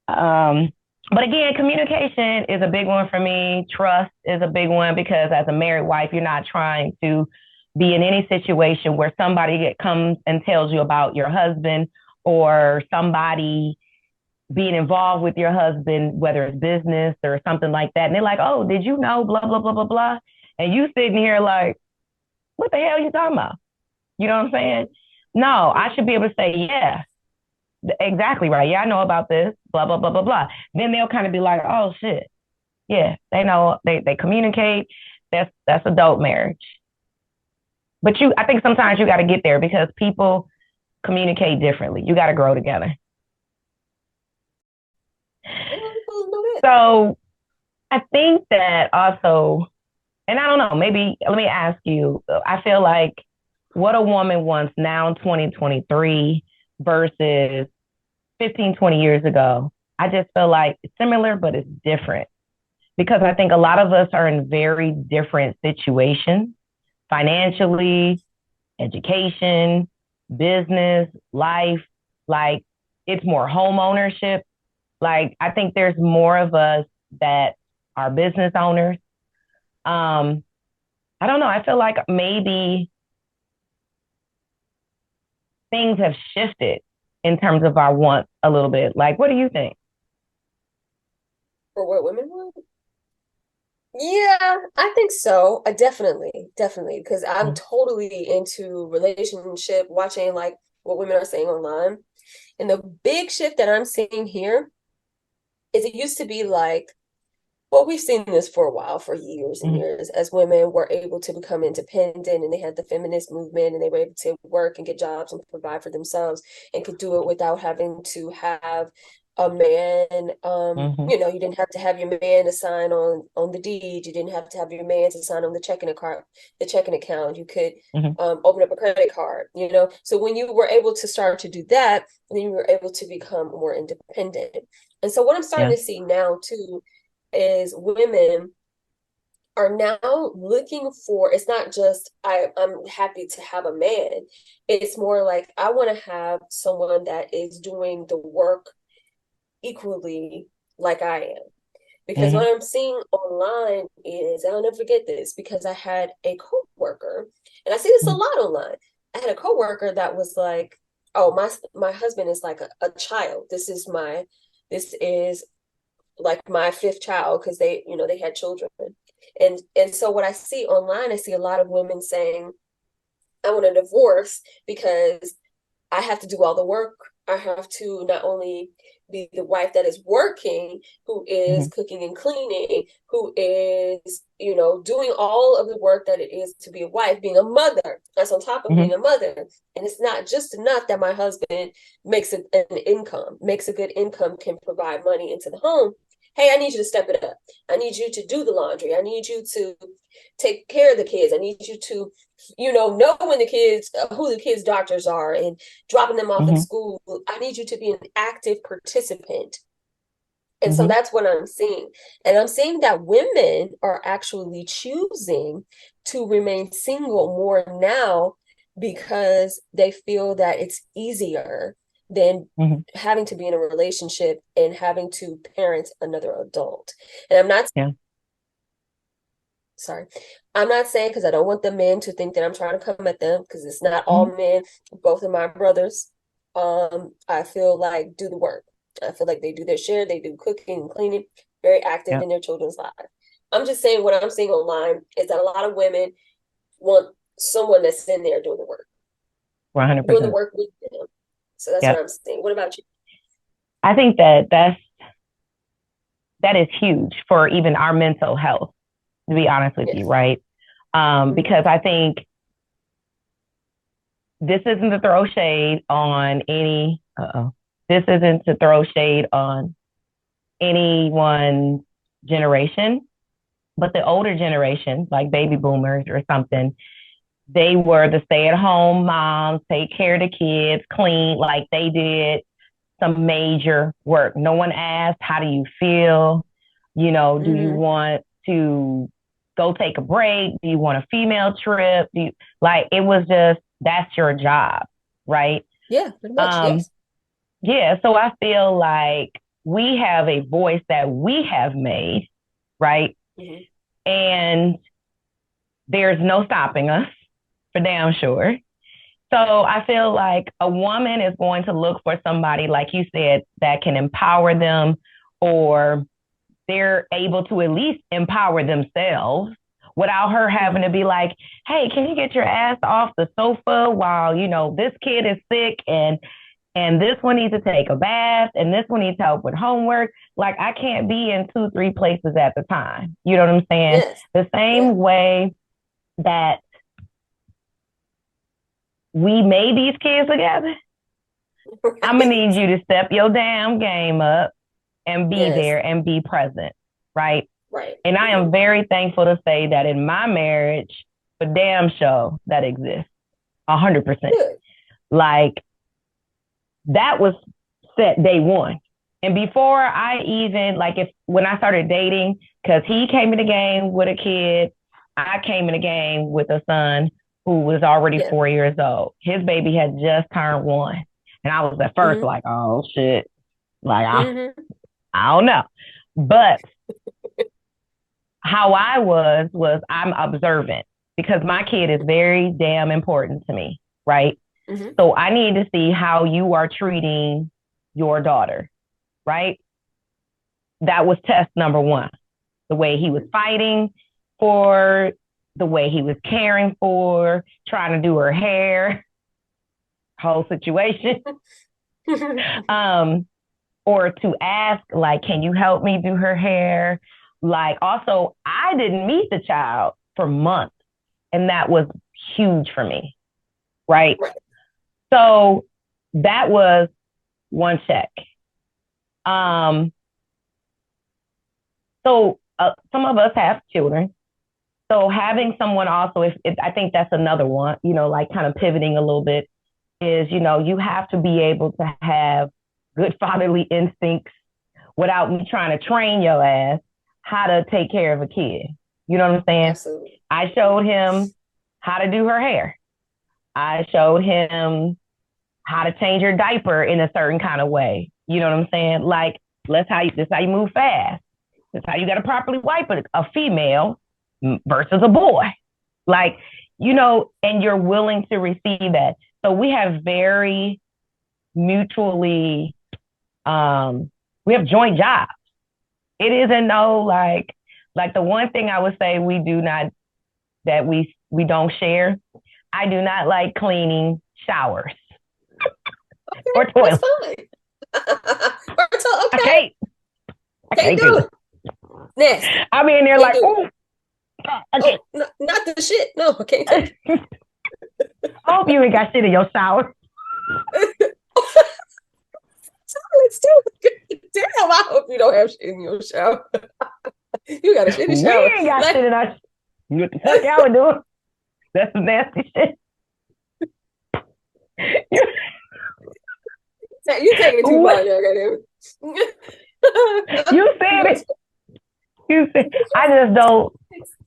But again, communication is a big one for me. Trust is a big one because as a married wife, you're not trying to be in any situation where somebody comes and tells you about your husband or somebody being involved with your husband, whether it's business or something like that. And they're like, oh, did you know, blah, blah, blah, blah, blah. And you sitting here like, what the hell are you talking about? You know what I'm saying? No, I should be able to say, yeah, exactly right. Yeah, I know about this, blah, blah, blah, blah, blah. Then they'll kind of be like, oh, shit. Yeah, they know, they communicate. That's adult marriage. But I think sometimes you got to get there because people communicate differently. You got to grow together. So I think that also, and I don't know, maybe let me ask you, I feel like what a woman wants now in 2023 versus 15, 20 years ago, I just feel like it's similar, but it's different. Because I think a lot of us are in very different situations, financially, education, business, life. Like it's more home ownership. Like I think there's more of us that are business owners. I don't know. I feel like maybe things have shifted in terms of our wants a little bit. Like, what do you think? For what women want? Yeah, I think so. Definitely, because I'm totally into relationship, watching like what women are saying online. And the big shift that I'm seeing here is it used to be like, well, we've seen this for a while, for years and years, as women were able to become independent and they had the feminist movement and they were able to work and get jobs and provide for themselves and could do it without having to have a man. You didn't have to have your man to sign on the deed. You didn't have to have your man to sign on the checking account. You could open up a credit card, So when you were able to start to do that, then you were able to become more independent. And so what I'm starting to see now too is women are now looking for, it's not just I'm happy to have a man. It's more like I want to have someone that is doing the work equally like I am. Because what I'm seeing online is, I'll never forget this, because I had a coworker, and I see this a lot online. I had a coworker that was like, oh, my husband is like a child. This is like my fifth child, because they had children. And so what I see online, I see a lot of women saying, I want a divorce because I have to do all the work. I have to not only be the wife that is working, who is cooking and cleaning, who is, doing all of the work that it is to be a wife, being a mother. That's on top of being a mother. And it's not just enough that my husband makes an income, makes a good income, can provide money into the home. Hey, I need you to step it up. I need you to do the laundry. I need you to take care of the kids. I need you to, know when who the kids' doctors are, and dropping them off at school. I need you to be an active participant. And so that's what I'm seeing. And I'm seeing that women are actually choosing to remain single more now because they feel that it's easier than having to be in a relationship and having to parent another adult. And I'm not saying, because I don't want the men to think that I'm trying to come at them, because it's not all men. Both of my brothers, I feel like, do the work. I feel like they do their share. They do cooking and cleaning, very active in their children's lives. I'm just saying, what I'm seeing online is that a lot of women want someone that's in there doing the work. 100%. Doing the work with them. So that's what I'm saying. What about you? I think that is huge for even our mental health, to be honest with you, right? Because I think this isn't to throw shade on anyone's generation, but the older generation, like baby boomers or something, they were the stay-at-home moms, take care of the kids, clean, like they did some major work. No one asked, how do you feel? Do you want to go take a break? Do you want a female trip? It was just, that's your job, right? Yeah, pretty much, yes. Yeah, so I feel like we have a voice that we have made, right? And there's no stopping us, for damn sure. So I feel like a woman is going to look for somebody, like you said, that can empower them, or they're able to at least empower themselves without her having to be like, hey, can you get your ass off the sofa while, this kid is sick and this one needs to take a bath and this one needs help with homework. Like, I can't be in 2-3 places at the time. You know what I'm saying? Yes. The same way that we made these kids together, I'm going to need you to step your damn game up and be there and be present, right? Right. And I am very thankful to say that in my marriage, for damn sure, that exists 100%. Good. Like, that was set day one. And before I even, when I started dating, because he came in the game with a kid, I came in the game with a son who was already 4 years old. His baby had just turned 1. And I was at first like, oh, shit. Like, I don't know. But how I was I'm observant, because my kid is very damn important to me, right? So I need to see how you are treating your daughter, right? That was test number 1. The way he was fighting for, the way he was caring for, trying to do her hair, whole situation. Or to ask, like, can you help me do her hair? Like, also, I didn't meet the child for months, and that was huge for me, right? So that was one check. So some of us have children. So having someone also, I think that's another one, kind of pivoting a little bit, is, you have to be able to have good fatherly instincts without me trying to train your ass how to take care of a kid. You know what I'm saying? Absolutely. I showed him how to do her hair. I showed him how to change her diaper in a certain kind of way. You know what I'm saying? Like, this how you move fast. That's how you got to properly wipe a female versus a boy. Like, and you're willing to receive that. So we have very mutually, we have joint jobs. It isn't like the one thing I would say we do not, that we don't share. I do not like cleaning showers or toilets. That's fine. Okay. I can't do it. Next. I be in there like, oh, no, not the shit. No, I can't take it. I hope you ain't got shit in your shower. Toilets too. Damn, I hope you don't have shit in your shower. You got a shitty shower. We ain't got shit in our. What the fuck y'all doing? That's some nasty shit. You taking it too far, young. You said it. You said. I just don't.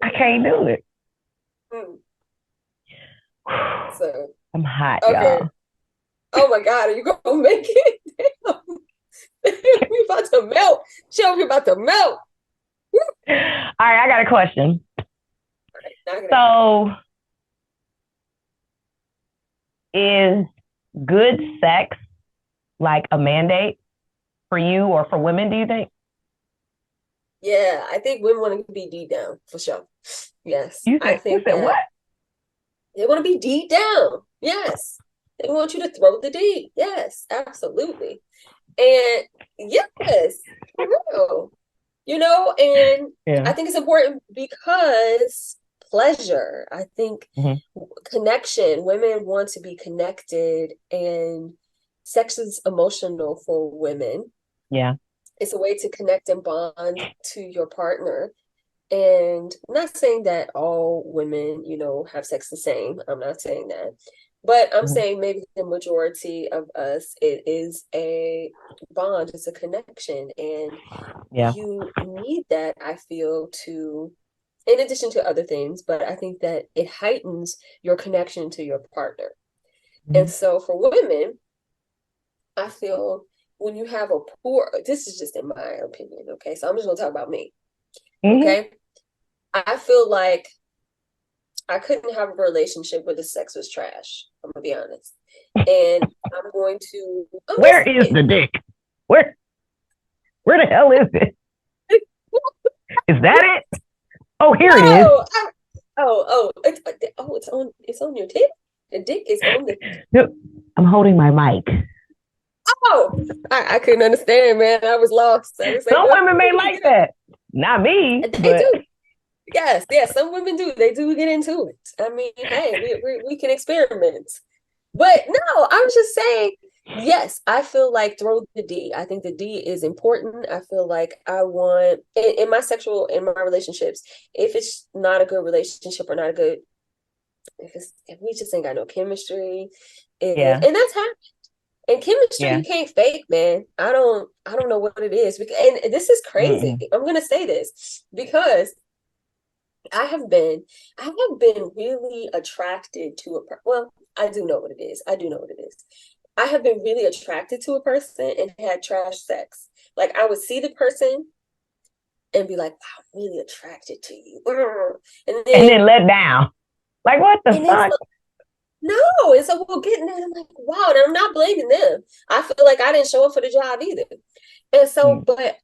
I can't do it. So I'm hot, okay. y'all. Oh my God, are you gonna make it? Damn. We about to melt. Show me about to melt. All right, I got a question. So, is good sex like a mandate for you or for women, do you think? Yeah, I think women want to be deep down for sure. Yes. I think that what? They want to be deep down. Yes. They want you to throw the D. Yes, absolutely. And yes, for real. And I think it's important because pleasure, I think connection, women want to be connected, and sex is emotional for women. Yeah. It's a way to connect and bond to your partner. And I'm not saying that all women, have sex the same. I'm not saying that. But I'm saying maybe the majority of us, it is a bond, it's a connection. And you need that, I feel, in addition to other things, but I think that it heightens your connection to your partner. And so for women, I feel when you have this is just in my opinion, okay? So I'm just gonna talk about me, okay? I feel like I couldn't have a relationship where the sex was trash. I'm gonna be honest. And I'm going to. Where is the dick? Where the hell is it? Is that it? Oh, here it is. It's on your tip. The dick is on the. No, I'm holding my mic. Oh, I couldn't understand, man. I was lost. Some women may like that. Not me. They do. Yes, some women do. They do get into it. I mean, hey, we can experiment. But no, I'm just saying, yes, I feel like throw the D. I think the D is important. I feel like I want, in my relationships, if it's not a good relationship or not a good, if we just ain't got no chemistry, and that's happened. And chemistry, you can't fake, man. I don't know what it is. And this is crazy. I'm going to say this because I have been really attracted to I do know what it is. I have been really attracted to a person and had trash sex. Like I would see the person and be like, wow, I'm really attracted to you. And then let down. Like, what the fuck? No, and so we'll get in there and I'm like, wow, and I'm not blaming them. I feel like I didn't show up for the job either. And so, but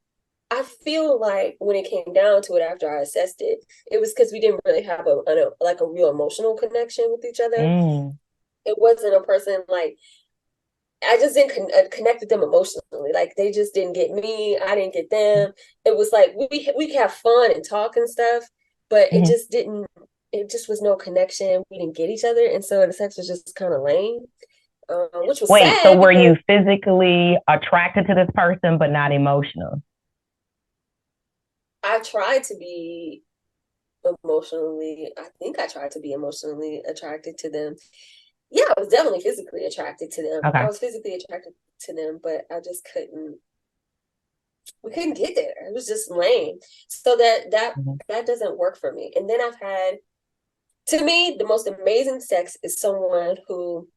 I feel like when it came down to it after I assessed it, it was because we didn't really have a real emotional connection with each other. It wasn't a person like, I just didn't connect with them emotionally. Like they just didn't get me. I didn't get them. It was like we could have fun and talk and stuff, but it just didn't. It just was no connection. We didn't get each other, and so the sex was just kind of lame, which was sad. So were you physically attracted to this person, but not emotional? I tried to be emotionally. I think I tried to be emotionally attracted to them. Yeah, I was definitely physically attracted to them. Okay. I was physically attracted to them, but I just couldn't. We couldn't get there. It was just lame. So that doesn't work for me. And then I've had, to me, the most amazing sex is someone who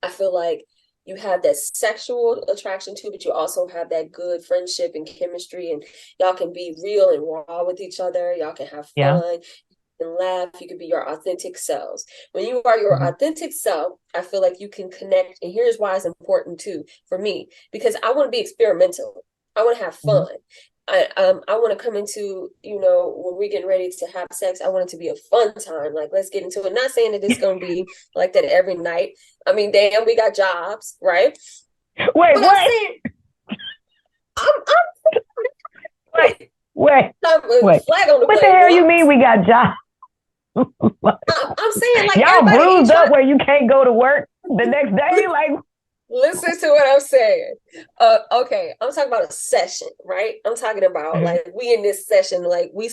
I feel like you have that sexual attraction to, but you also have that good friendship and chemistry, and y'all can be real and raw with each other. Y'all can have fun. and laugh. You can be your authentic selves. When you are your authentic self, I feel like you can connect. And here's why it's important too for me, because I want to be experimental. I want to have fun. I want to come into, when we're getting ready to have sex, I want it to be a fun time. Like, let's get into it. Not saying that it's going to be like that every night. I mean, damn, we got jobs, right? Wait, what? I'm saying, Wait. Flag on the what the hell you mean we got jobs? I'm saying, like, y'all bruised up where you can't go to work the next day, like. Listen to what I'm saying. Okay, I'm talking about a session, right? I'm talking about like we in this session, like we're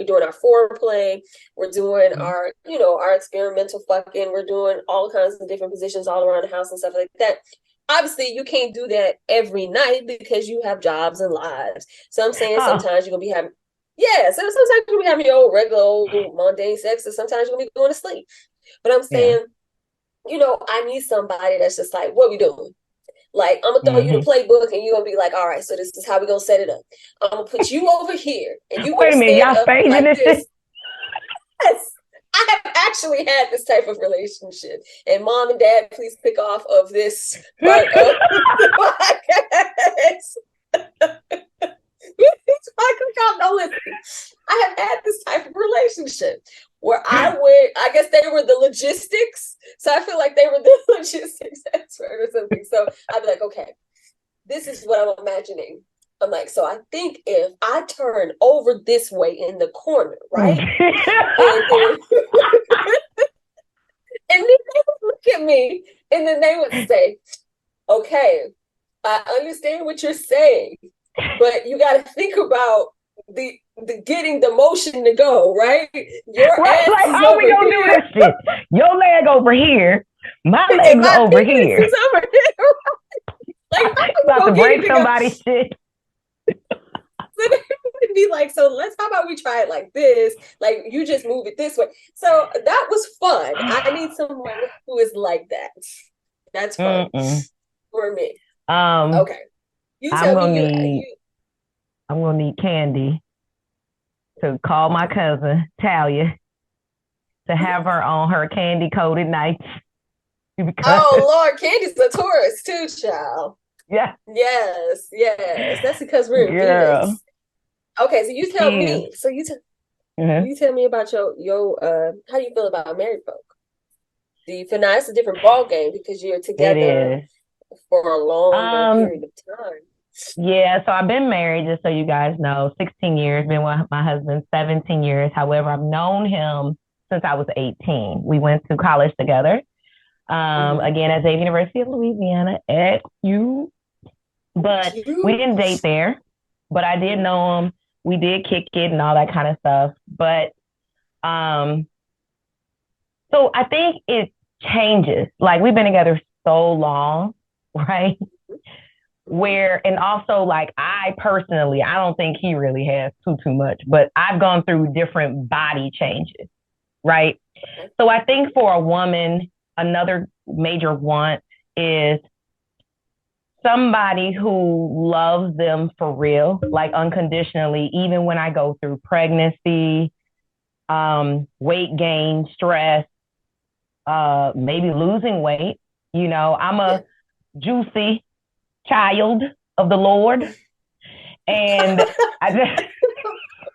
doing our foreplay, we're doing our, our experimental fucking, we're doing all kinds of different positions all around the house and stuff like that. Obviously, you can't do that every night because you have jobs and lives. So I'm saying sometimes you're gonna be having, so sometimes you're gonna be having your old regular old mundane sex, and sometimes you're gonna be going to sleep. But I'm saying, I need somebody that's just like, what we doing? Like, I'm gonna throw you the playbook, and you're gonna be like, all right, so this is how we gonna set it up. I'm gonna put you over here, and you wait a minute, y'all staging like this? Yes, I have actually had this type of relationship. And mom and dad, please pick off of this part of the podcast. I have had this type of relationship where I guess they were the logistics. So I feel like they were the logistics expert or something. So I'd be like, okay, this is what I'm imagining. I'm like, so I think if I turn over this way in the corner, right? and then they would look at me and then they would say, okay, I understand what you're saying, but you got to think about the getting the motion to go, right? Your ass like, is how over we gonna here. do this shit? Your leg over here, my leg's over here. Is over here. Like, I'm about to break somebody's shit. So they would be like, so how about we try it like this? Like, you just move it this way. So that was fun. I need someone who is like that. That's fun for me. Okay. I'm gonna need Candy to call my cousin Talia to have her on her candy coated nights. Oh Lord, Candy's a Taurus too, child. Yeah. Yes. That's because we're in Venus. Okay, so you tell me. So you tell me about your how do you feel about married folk? Do you feel now it's a different ball game because you're together for a longer period of time? Yeah, so I've been married, just so you guys know, 16 years, been with my husband 17 years. However, I've known him since I was 18. We went to college together. Again, at the University of Louisiana, at U. But we didn't date there. But I did know him. We did kick it and all that kind of stuff. But so I think it changes. Like, we've been together so long, right? And also, like, I personally, I don't think he really has too much, but I've gone through different body changes, right? So I think for a woman, another major want is somebody who loves them for real, like unconditionally, even when I go through pregnancy, weight gain, stress, maybe losing weight. I'm a juicy child of the Lord. And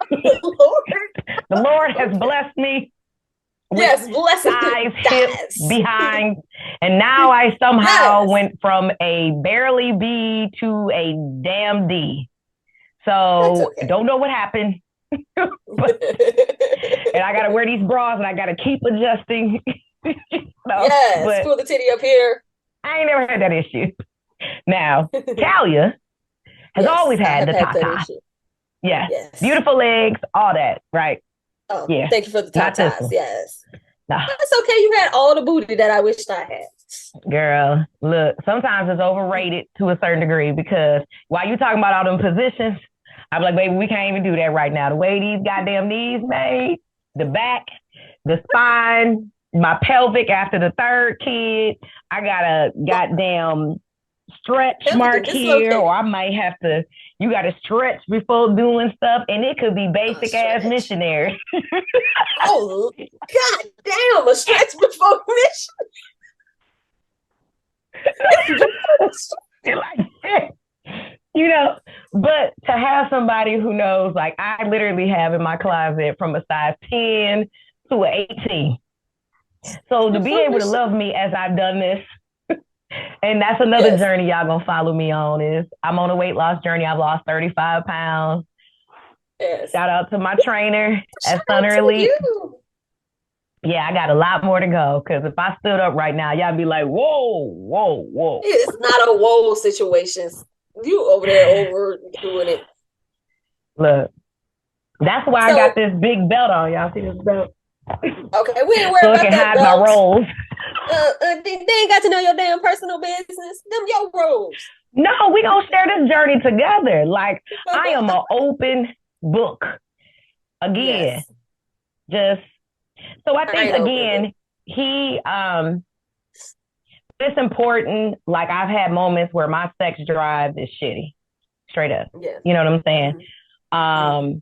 the Lord has blessed me. Yes, blessed thighs, hips, behind. And now I somehow went from a barely B to a damn D. So don't know what happened. And I got to wear these bras and I got to keep adjusting. Pull the titty up here. I ain't never had that issue. Now, Talia has always had the tata. Yes. Beautiful legs, all that, right? Oh, yeah. Thank you for the tatas. Yes. No. That's okay. You had all the booty that I wished I had. Girl, look, sometimes it's overrated to a certain degree because while you talking about all them positions, I'm like, baby, we can't even do that right now. The way these goddamn knees made, the back, the spine, my pelvic after the third kid, I got a goddamn stretch mark here, or I might have to, you got to stretch before doing stuff, and it could be basic ass missionary. Oh, God damn, a stretch before mission. Like, you know, but to have somebody who knows, like I literally have in my closet from a size 10 to an 18. So to be able to love me as I've done this, and that's another journey y'all gonna follow me on, is I'm on a weight loss journey. I've lost 35 pounds. Yes. Shout out to my trainer at Stunner Elite. Yeah, I got a lot more to go, because if I stood up right now, y'all be like, whoa, whoa, whoa. It's not a whoa situation. You over there overdoing it. Look, that's why I got this big belt on. Y'all see this belt? Okay, we ain't worried about that belt. My rolls. They ain't got to know your damn personal business. Them your rules. No, we gonna share this journey together. Like, I am an open book. Again, just so I think again, it's important. Like, I've had moments where my sex drive is shitty, straight up. Yes. You know what I'm saying? Mm-hmm.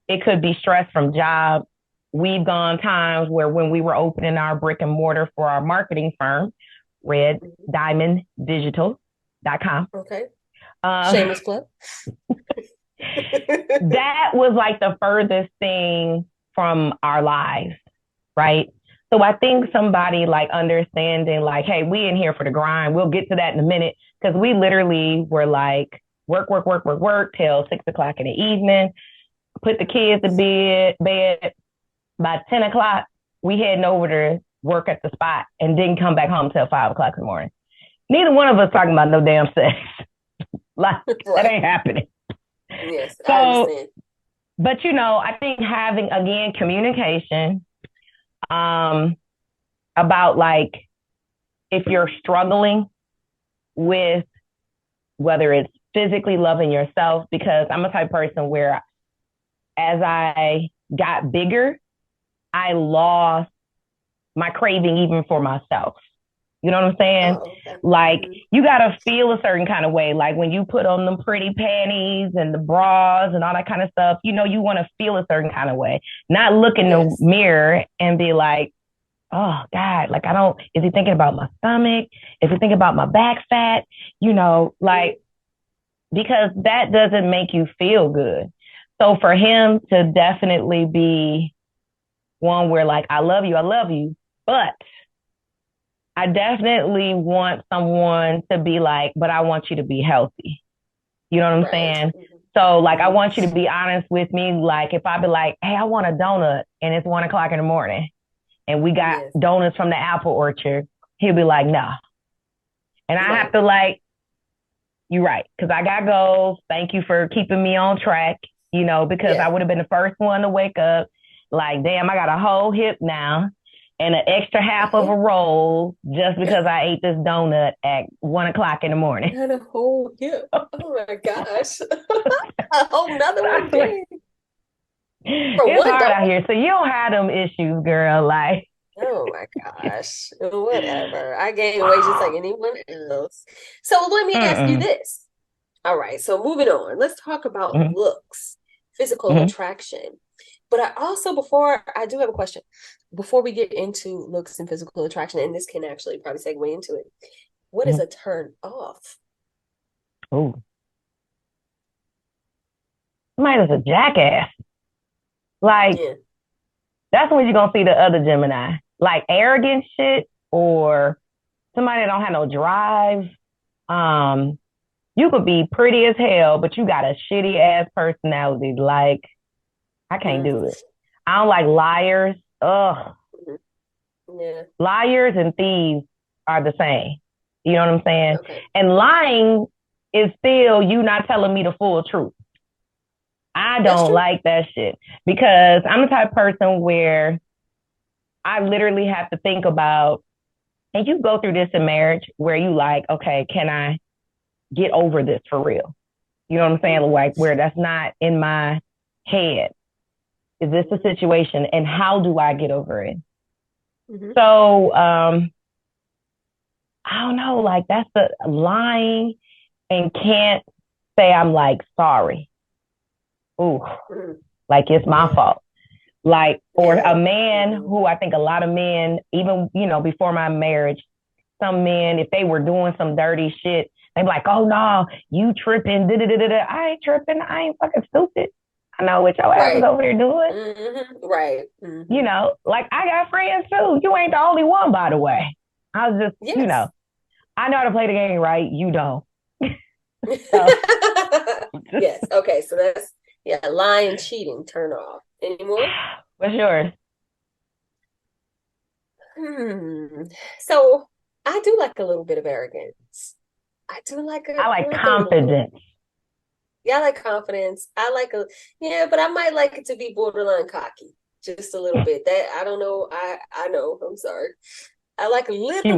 It could be stress from job. We've gone times where when we were opening our brick and mortar for our marketing firm, reddiamonddigital.com. Okay. Shameless plug. That was like the furthest thing from our lives, right? So I think somebody like understanding like, hey, we in here for the grind. We'll get to that in a minute, because we literally were like work till 6 o'clock in the evening, put the kids to bed. By 10 o'clock, we heading over to work at the spot and didn't come back home till 5 o'clock in the morning. Neither one of us talking about no damn sex. Like, that ain't happening. Yes, so, I understand. But, you know, I think having, again, communication about, like, if you're struggling with whether it's physically loving yourself, because I'm a type of person where as I got bigger, I lost my craving even for myself. You know what I'm saying? Oh, okay. Like, you got to feel a certain kind of way. Like, when you put on them pretty panties and the bras and all that kind of stuff, you know, you want to feel a certain kind of way. Not look in the mirror and be like, oh, God, like, is he thinking about my stomach? Is he thinking about my back fat? You know, like, because that doesn't make you feel good. So for him to definitely be one where, like, I love you, but I definitely want someone to be like, but I want you to be healthy. You know what I'm saying? So, like, I want you to be honest with me. Like, if I be like, hey, I want a donut, and it's 1 o'clock in the morning, and we got donuts from the apple orchard, he'll be like, nah. And I have to, like, you're right, because I got goals. Thank you for keeping me on track, you know, because I would have been the first one to wake up like, damn, I got a whole hip now and an extra half of a roll just because I ate this donut at 1 o'clock in the morning. And a whole hip. Oh my gosh. A whole nother one. It's hard out here. So you don't have them issues, girl. Like, oh my gosh. Whatever. I gain weight just like anyone else. So let me ask you this. All right. So moving on. Let's talk about looks, physical attraction. But I also, before I do have a question, before we get into looks and physical attraction, and this can actually probably segue into it. What is a turn off? Oh, somebody's a jackass. Like, that's when you're going to see the other Gemini. Like, arrogant shit, or somebody that don't have no drive. You could be pretty as hell, but you got a shitty ass personality. Like, I can't do it. I don't like liars. Ugh. Yeah. Liars and thieves are the same. You know what I'm saying? Okay. And lying is still you not telling me the full truth. I don't like that shit, because I'm the type of person where I literally have to think about, and you go through this in marriage where you like, okay, can I get over this for real? You know what I'm saying? Like, where that's not in my head. Is this a situation, and how do I get over it? So I don't know, like that's the lying and can't say I'm like sorry. Ooh, like it's my fault. Like, or a man who I think a lot of men, even, before my marriage, some men, if they were doing some dirty shit, they'd be like, oh no, you tripping. Da-da-da-da-da. I ain't tripping. I ain't fucking stupid. I know what your ass is over here doing. Right. Like I got friends too. You ain't the only one, by the way. I was just, Yes. I know how to play the game right. You don't. Yes. Okay. So that's, lying, cheating, turn off. Any more? What's yours? So I do like a little bit of arrogance. I like confidence. I like confidence. But I might like it to be borderline cocky, just a little bit. That I don't know. I know. I'm sorry. I like a little bit.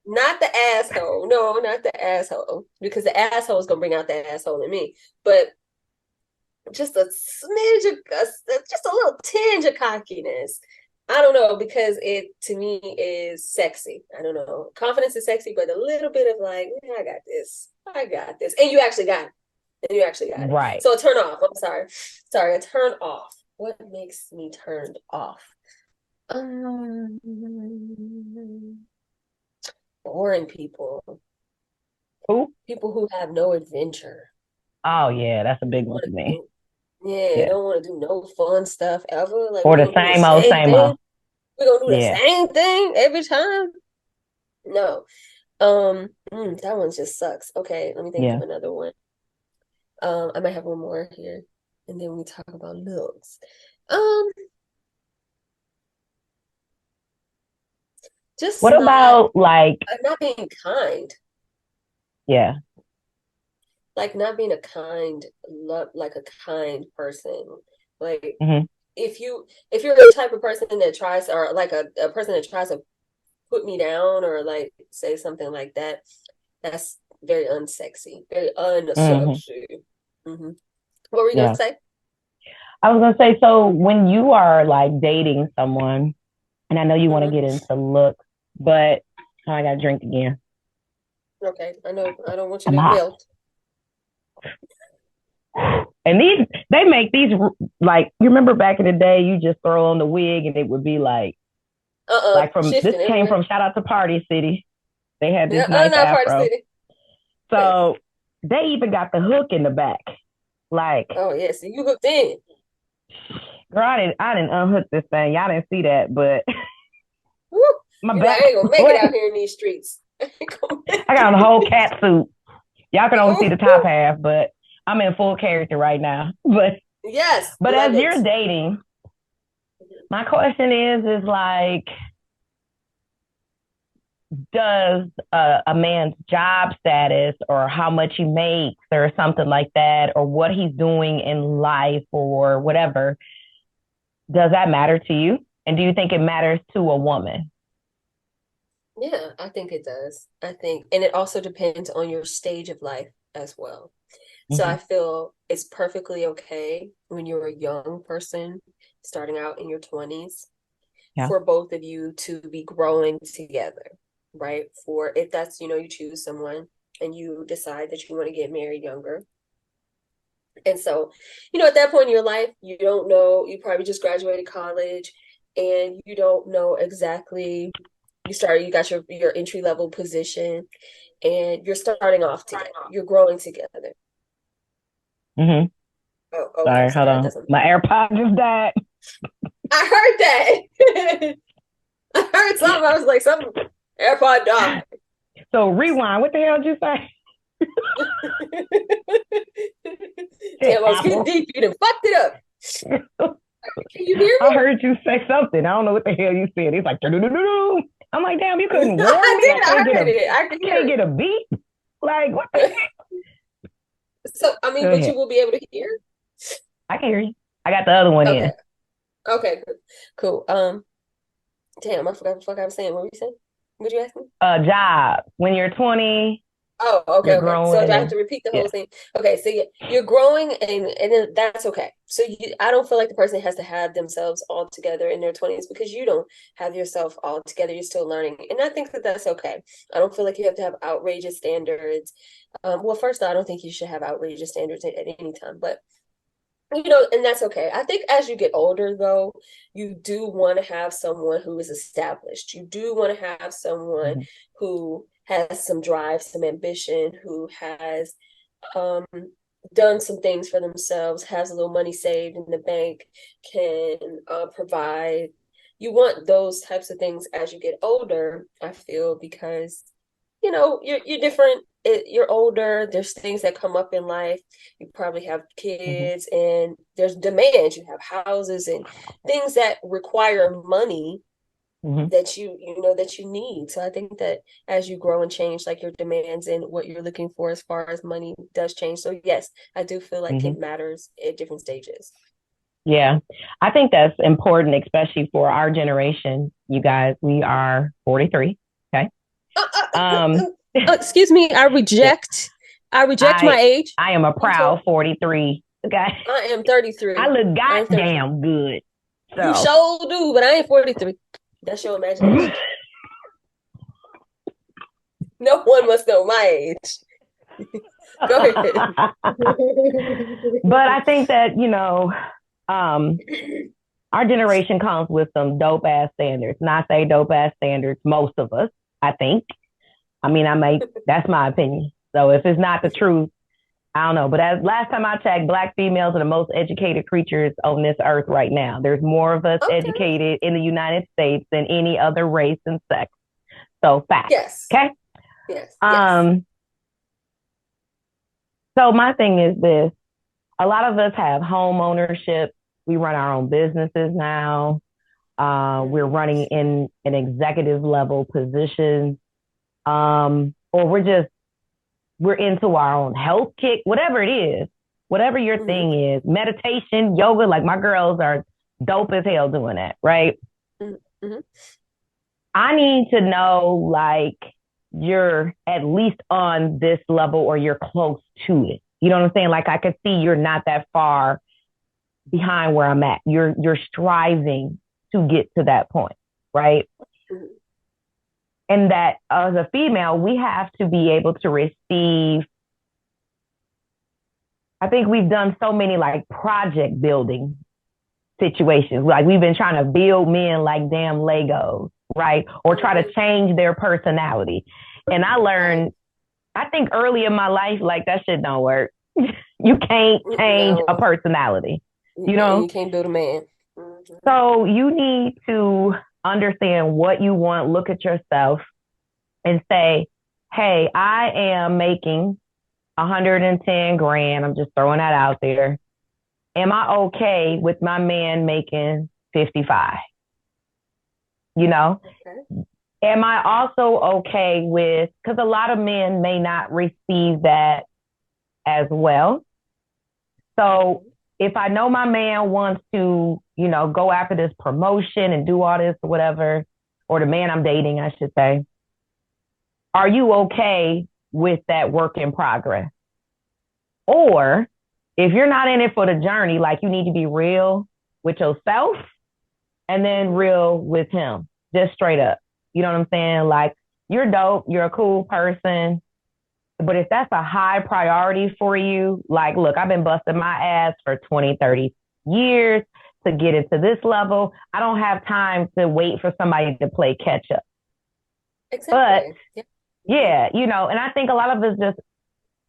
Not the asshole. No, not the asshole. Because the asshole is gonna bring out the asshole in me. But just a smidge of, just a little tinge of cockiness. I don't know, because it to me is sexy. I don't know. Confidence is sexy, but a little bit of like, I got this. And you actually got it. Right. So a turn off. I'm sorry. A turn off. What makes me turned off? Boring people. Who? People who have no adventure. Oh yeah, that's a big one to me. Yeah, don't want to do no fun stuff ever. Like, or the same old. We're gonna do the same thing every time. No. That one just sucks. Okay, let me think of another one. I might have one more here, and then we talk about looks. Just what about like not being kind? Yeah. Like not being a kind person. Like if you're the type of person that tries, or like a person that tries to put me down or like say something like that, that's very unsexy. Very unsexy. What were you gonna say? I was gonna say, so when you are like dating someone, and I know you want to get into looks, but I gotta drink again. Okay, I know. I don't want you to melt. And they make these, like, you remember back in the day, you just throw on the wig and it would be like, this came from, shout out to Party City. They had this nice afro. Party City. So they even got the hook in the back. Like, oh yeah, so you hooked in. Girl, I didn't unhook this thing. Y'all didn't see that, but my back. I ain't gonna make it out here in these streets. I got on the whole cat suit. Y'all can only see the top half, but I'm in full character right now. But yes. But as you're dating, my question is like, does a man's job status or how much he makes or something like that, or what he's doing in life or whatever, does that matter to you? And do you think it matters to a woman? Yeah, I think it does. And it also depends on your stage of life as well. So I feel it's perfectly okay when you're a young person starting out in your 20s for both of you to be growing together, right? For if that's, you choose someone and you decide that you want to get married younger. And so, at that point in your life, you don't know, you probably just graduated college and you don't know exactly, you got your entry level position and you're starting off together. You're growing together. Oh, okay. Sorry, hold on. My AirPod just died. I heard that. I heard something. I was like, some AirPod died. So rewind. What the hell did you say? Damn, I was getting deep. You done fucked it up. Can you hear me? I heard you say something. I don't know what the hell you said. It's like, I'm like, damn, you couldn't warn me. I can't get a beat. Like, what the heck? So, I mean, but you will be able to hear? I can hear you. I got the other one in. Okay, cool. Damn, I forgot what the fuck I was saying. What were you saying? What you ask me? A job. When you're 20, Oh, okay, You're okay. So growing do I have and to repeat the yeah. whole thing? Okay, so you're growing and then that's okay. So I don't feel like the person has to have themselves all together in their 20s because you don't have yourself all together. You're still learning. And I think that that's okay. I don't feel like you have to have outrageous standards. Well, first of all, I don't think you should have outrageous standards at any time, but and that's okay. I think as you get older, though, you do want to have someone who is established. You do want to have someone Mhm. who has some drive, some ambition, who has um, done some things for themselves, has a little money saved in the bank, can provide. You want those types of things as you get older, I feel, because you're different. You're older. There's things that come up in life. You probably have Mhm. kids, and there's demands. You have houses and things that require money Mhm. that you need. So I think that as you grow and change, like your demands and what you're looking for as far as money does change. So yes, I do feel like Mhm. it matters at different stages. Yeah. I think that's important, especially for our generation. You guys, we are 43. Okay. Uh, uh, uh, Um, excuse me, I reject my I age. I am a I'm told proud 43. Okay. I am I 33. look I am 33. goddamn good. You So sure do, but I ain't 43. That's your imagination. No one must know my age. Go ahead. but I think that, um, our generation comes with some dope ass standards. Not say dope ass standards, most of us, I think. I mean, that's my opinion. So if it's not the truth, I don't know. But as last time I checked, Black females are the most educated creatures on this earth right now. There's more of us Okay. educated in the United States than any other race and sex. So facts. Yes. Okay. Yes. Yes. Um, so my thing is this. A lot of us have home ownership. We run our own businesses now. We're Mhm. running in an executive level position. Or we're into our own health kick, whatever it is, whatever your Mhm. thing is, meditation, yoga, like my girls are dope as hell doing that, right? Mhm. Mhm. I need to know like you're at least on this level or you're close to it. You know what I'm saying? Like I could see you're not that far behind where I'm at. You're striving to get to that point, right? Mhm. And that as a female, we have to be able to receive. I think we've done so many like project building situations. Like we've been trying to build men like damn Legos, right? Or try to Mhm. change their personality. And I Right. learned, I think early in my life, like that shit don't work. You can't change a No, personality, you you can't. know? You can't build a man. Mhm. So you need to understand what you want, look at yourself and say, hey, I am making 110 grand. I'm just throwing that out there. Am I okay with my man making 55? You know, Okay. am I also okay with, because a lot of men may not receive that as well. So Mhm. if I know my man wants to, go after this promotion and do all this or whatever, or the man I'm dating, I should say, are you okay with that work in progress? Or if you're not in it for the journey, like you need to be real with yourself and then Mhm. real with him, just straight up. You know what I'm saying? Like you're dope, you're a cool person, but if that's a high priority for you, like, look, I've been busting my ass for 20, 30 years to get into this level. I don't have time to wait for somebody to play catch up. But Exactly. Yeah. Mhm. yeah, and I think a lot of us just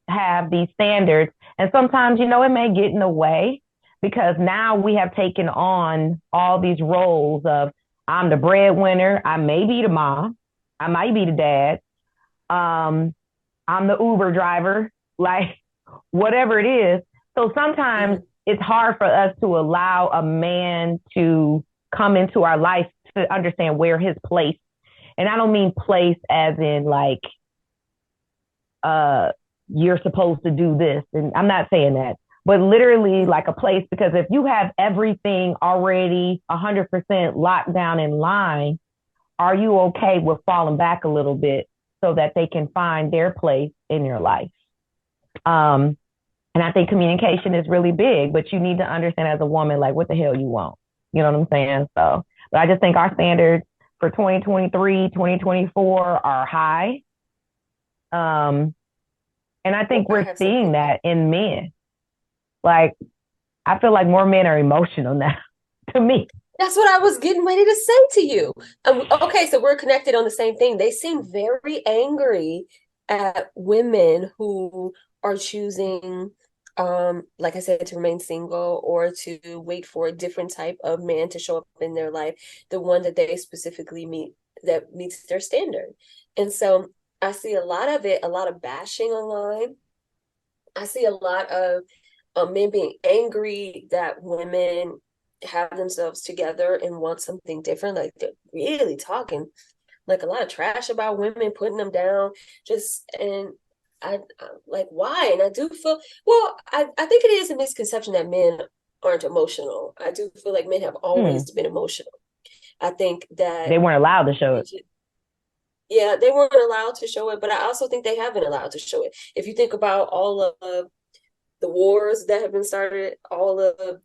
have these standards. And sometimes, it may get in the way because now we have taken on all these roles of I'm the breadwinner, I may be the mom, I might be the dad, I'm the Uber driver, like whatever it is. So sometimes Mhm. it's hard for us to allow a man to come into our life to understand where his place. And I don't mean place as in like uh you're supposed to do this. And I'm not saying that, but literally like a place, because if you have everything already 100% locked down in line, are you okay with falling back a little bit so that they can find their place in your life. And I think communication is really big, but you need to understand as a woman, like, what the hell you want. You know what I'm saying? So, but I just think our standards for 2023, 2024 are high. And I think we're seeing that in men. Like, I feel like more men are emotional now, to me. That's what I was getting ready to say to you. Okay, so we're connected on the same thing. They seem very angry at women who are choosing, like I said, to remain single or to wait for a different type of man to show up in their life, the one that they specifically meet that meets their standard. And so I see a lot of it, a lot of bashing online. I see a lot of men being angry that women have themselves together and want something different. Like, they're really talking like a lot of trash about women, putting them down. And I like, why? And I do feel, well, I think it is a misconception that men aren't emotional. I do feel like men have always been emotional. I think that they weren't allowed to show it. Yeah, they weren't allowed to show it, but I also think they have been allowed to show it. If you think about all of the wars that have been started, all of,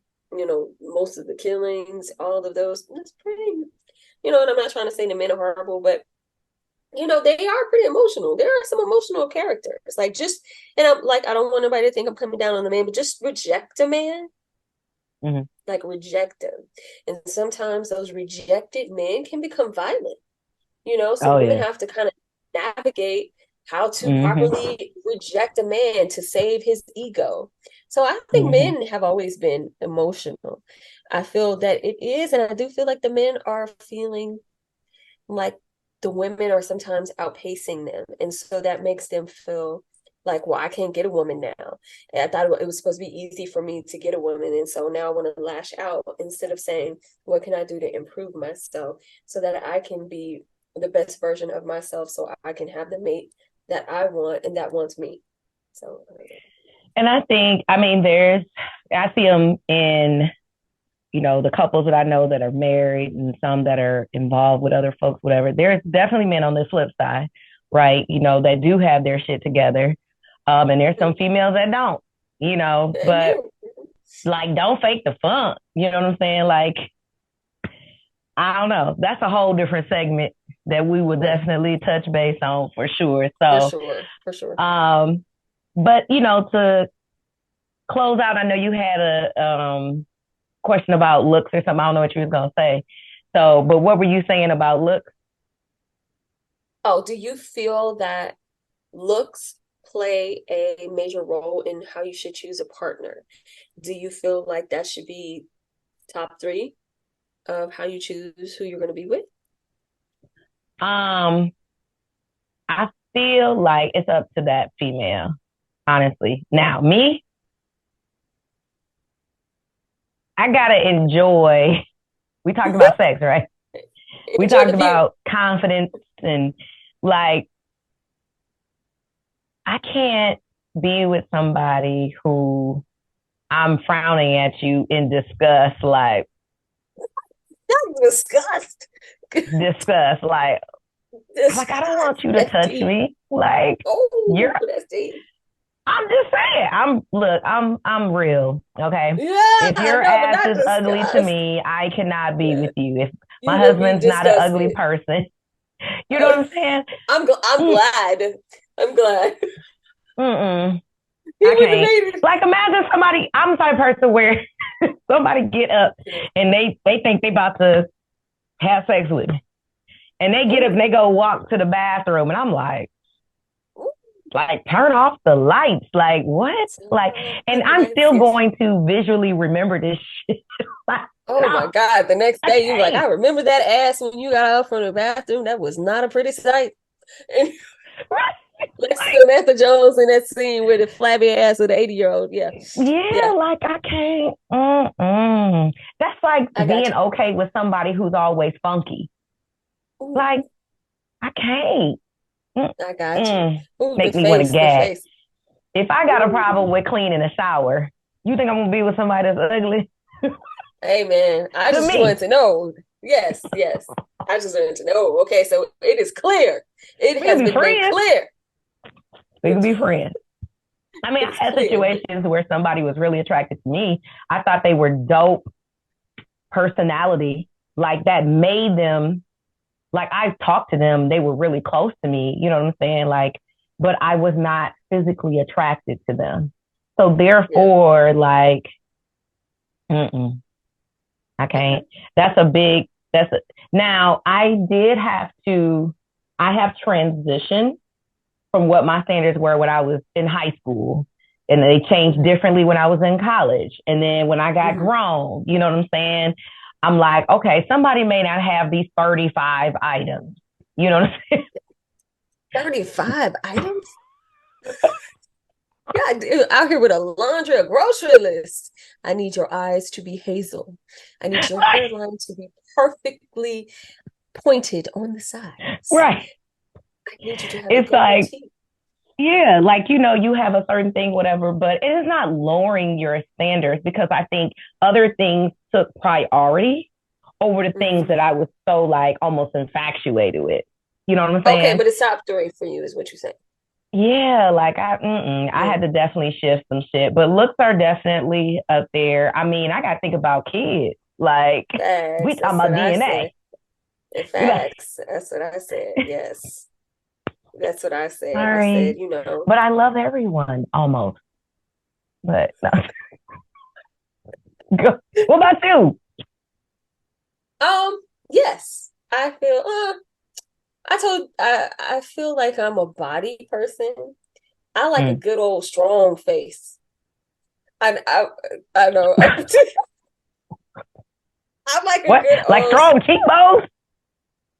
most of the killings, all of those, that's pretty, and I'm not trying to say the men are horrible, but, they are pretty emotional. There are some emotional characters. Like, and I'm like, I don't want anybody to think I'm coming down on the man, but just reject a man. Mm-hmm. Like, reject them. And sometimes those rejected men can become violent. So women have to kind of navigate how to properly reject a man to save his ego. So I think men have always been emotional. I feel that it is, and I do feel like the men are feeling like the women are sometimes outpacing them. And so that makes them feel like, well, I can't get a woman now. And I thought it was supposed to be easy for me to get a woman. And so now I want to lash out instead of saying, what can I do to improve myself so that I can be the best version of myself, so I can have the mate that I want and that wants me. So, and I think, I see them in, the couples that I know that are married and some that are involved with other folks, whatever. There's definitely men on the flip side, right? That do have their shit together. And there's some females that don't, but like, don't fake the funk. You know what I'm saying? Like, I don't know. That's a whole different segment that we would definitely touch base on for sure. So, for sure. But to close out, I know you had a question about looks or something. I don't know what you was gonna say. So, but what were you saying about looks? Oh, do you feel that looks play a major role in how you should choose a partner? Do you feel like that should be top 3 of how you choose who you're going to be with? I feel like it's up to that female, honestly. Now, me, I gotta enjoy. We talked about sex, right? We talked about confidence and like, I can't be with somebody who I'm frowning at you in disgust, like. Disgust. Like I don't want you to touch me. Like, that's deep. I'm just saying. I'm real. Okay. Yeah, if your ass is ugly to me, I cannot be with you. If my husband's not an ugly person, you know what I'm saying? I'm glad. I'm glad. I can't. Like, imagine somebody. I'm the type of person where somebody get up and they think they about to have sex with me, and they get up and they go walk to the bathroom, and I'm like, turn off the lights. Like, what? Like, and I'm still going to visually remember this shit. My God. The next day, you're like, I remember that ass when you got out from the bathroom. That was not a pretty sight. Like Samantha Jones in that scene with the flabby ass of the 80-year-old. Yeah. Like, I can't. That's like being okay with somebody who's always funky. Ooh. Like, I can't. I got you. Ooh, make me want to gag. If I got a problem with cleaning a shower, you think I'm gonna be with somebody that's ugly? Hey man, I just wanted to know. Yes. I just wanted to know. Okay, so it is clear. It has been made clear. We can be friends. I mean, I had situations where somebody was really attracted to me. I thought they were dope personality, like that made them, like I talked to them, they were really close to me, you know what I'm saying? Like, but I was not physically attracted to them. So therefore, like, I can't. Now I have transitioned from what my standards were when I was in high school. And they changed differently when I was in college. And then when I got grown, you know what I'm saying? I'm like, okay, somebody may not have these 35 items. You know what I'm saying? 35 items? Yeah, dude, out here with a grocery list. I need your eyes to be hazel. I need your hairline to be perfectly pointed on the sides. Right. I need you to have it's like, yeah, like, you know, you have a certain thing, whatever, but it is not lowering your standards because I think other things took priority over the things that I was so like almost infatuated with. You know what I'm saying? Okay, but it's top 3 for you is what you're saying. Yeah, like I had to definitely shift some shit, but looks are definitely up there. I mean, I got to think about kids. Like, we talking about DNA. Facts. That's what I said. Yes. That's what I said. Sorry. I said, you know. But I love everyone almost. But no. What about you? Yes. I feel like I'm a body person. I like a good old strong face. I know. I'm like a good old, like strong cheekbones?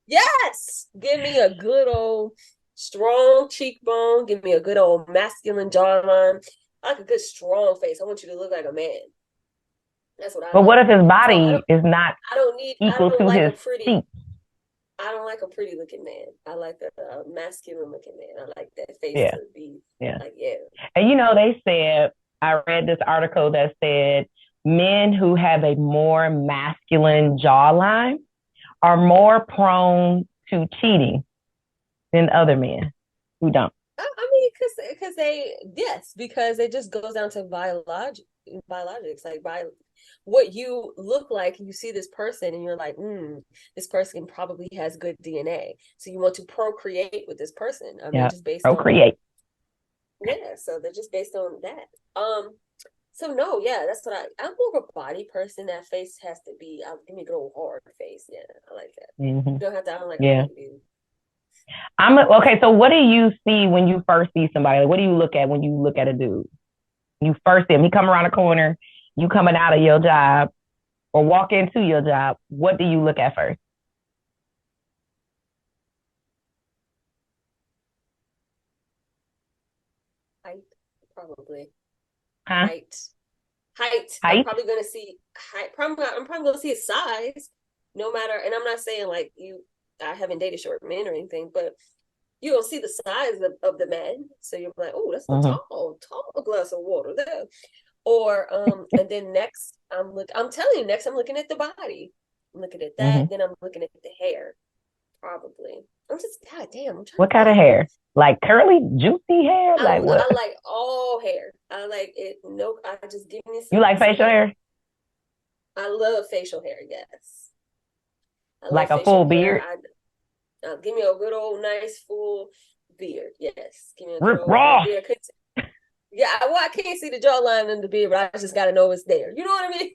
Yes. Give me a good old strong cheekbone. Give me a good old masculine jawline. I like a good strong face. I want you to look like a man. That's what I But like. what if his body is not equal to his cheek? I don't like a pretty looking man. I like a masculine looking man. I like that face to be like, And you know, they said, I read this article that said men who have a more masculine jawline are more prone to cheating than other men who don't. I mean, because it just goes down to biologics, like what you look like. You see this person and you're like, this person probably has good DNA. So you want to procreate with this person. I mean, just based procreate. So they're just based on that. So no, that's what I'm more of a body person. That face has to be, give me a good old hard face. Yeah, I like that. You don't have to, I don't like a dude. Okay, so what do you see when you first see somebody? Like, what do you look at when you look at a dude? You first see him, he come around the corner, you coming out of your job or walk into your job. What do you look at first? Height, probably. Huh? Height. I'm probably gonna see height. I'm probably gonna see his size, no matter. And I'm not saying like I haven't dated short men or anything, but you don't see the size of the man, so you're like, oh, that's a tall glass of water there. Or and then next I'm telling you, next I'm looking at the body. I'm looking at that, then I'm looking at the hair. Probably. I'm just goddamn. What kind of hair? Like curly, juicy hair? Like what? I like all hair. I like it. No, I just give me some. You like facial hair? I love facial hair. Yes. Like a full beard. Give me a good old nice full beard. Yes. Give me a good old beard. Yeah. Well, I can't see the jawline in the beard, but I just gotta know it's there. You know what I mean?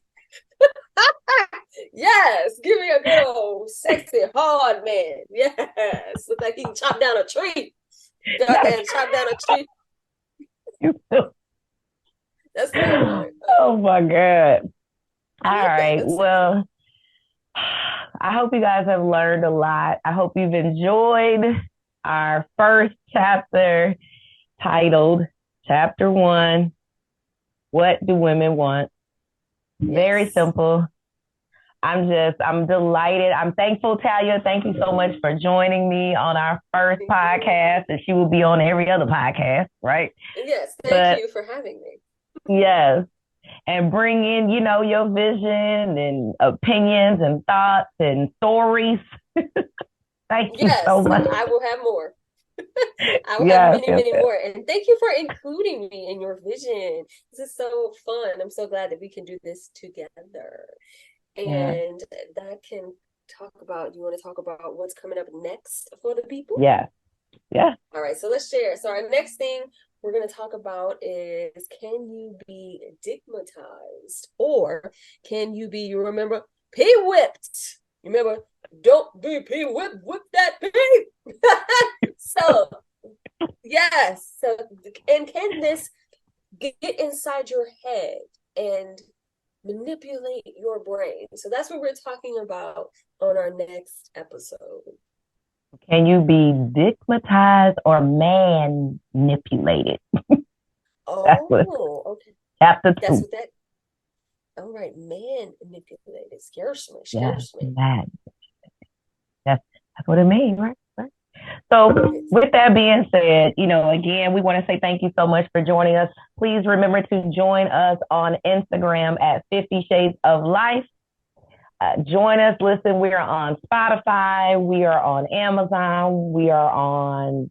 Yes, give me a good old sexy hard man. Yes, look like he can chop down a tree. Chop down a tree. That's what I want. Oh my God. All right. Well, I hope you guys have learned a lot. I hope you've enjoyed our first chapter titled Chapter 1, What Do Women Want? Yes. Very simple. I'm delighted. I'm thankful, Talia. Thank you so much for joining me on our first podcast, and she will be on every other podcast, right? Yes, thank you for having me. Yes. And bring in, your vision and opinions and thoughts and stories. Thank you so much. I will have more. I will have Yes, many, yes, many yes. more. And thank you for including me in your vision. This is so fun. I'm so glad that we can do this together. Yeah. And that can talk about, you want to talk about what's coming up next for the people? Yeah. Yeah. All right, so let's share. So our next thing we're going to talk about is, can you be digmatized, or can you be, you remember, P-whipped? You remember, don't be P-whipped, whip that P. So, yes. So, and can this get inside your head and manipulate your brain? So that's what we're talking about on our next episode. Can you be digmatized or manipulated? That's what Okay. chapter That's 2. what that. All right, man manipulated. Scares me. Yeah, Scares me. man. That's what it means, right? Right. So, It's, with that being said, again, we want to say thank you so much for joining us. Please remember to join us on Instagram at 50 Shades of Life. Join us. Listen, we are on Spotify. We are on Amazon. We are on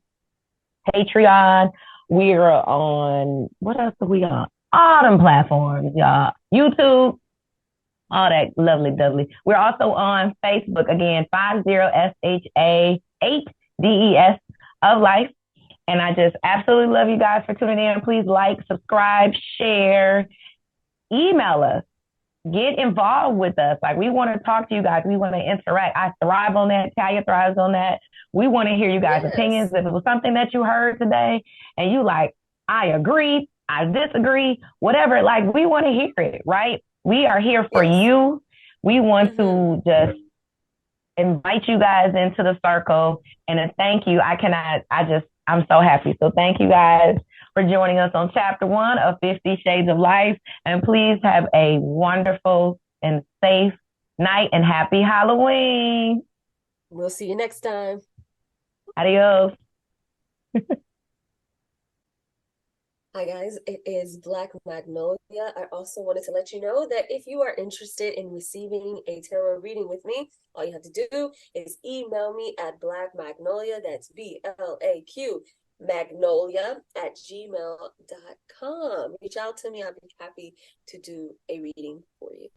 Patreon. We are on, what else are we on? All them platforms, y'all. YouTube, all that lovely, dovely. We're also on Facebook, again, 50SHA8DES of Life. And I just absolutely love you guys for tuning in. Please like, subscribe, share, email us. Get involved with us. Like, we want to talk to you guys. We want to interact. I thrive on that. Talia thrives on that. We want to hear you guys' opinions. If it was something that you heard today and you like, I agree, I disagree, whatever, like, we want to hear it, right? We are here for you. We want to just invite you guys into the circle. And a thank you. I'm so happy. So thank you guys for joining us on chapter 1 of 50 Shades of Life. And please have a wonderful and safe night and happy Halloween. we'll see you next time. Adios. Hi guys, it is Blaq Magnolia. I also wanted to let you know that if you are interested in receiving a tarot reading with me, all you have to do is email me at blaqmagnolia, that's BLAQ, magnolia@gmail.com. Reach out to me, I'll be happy to do a reading for you.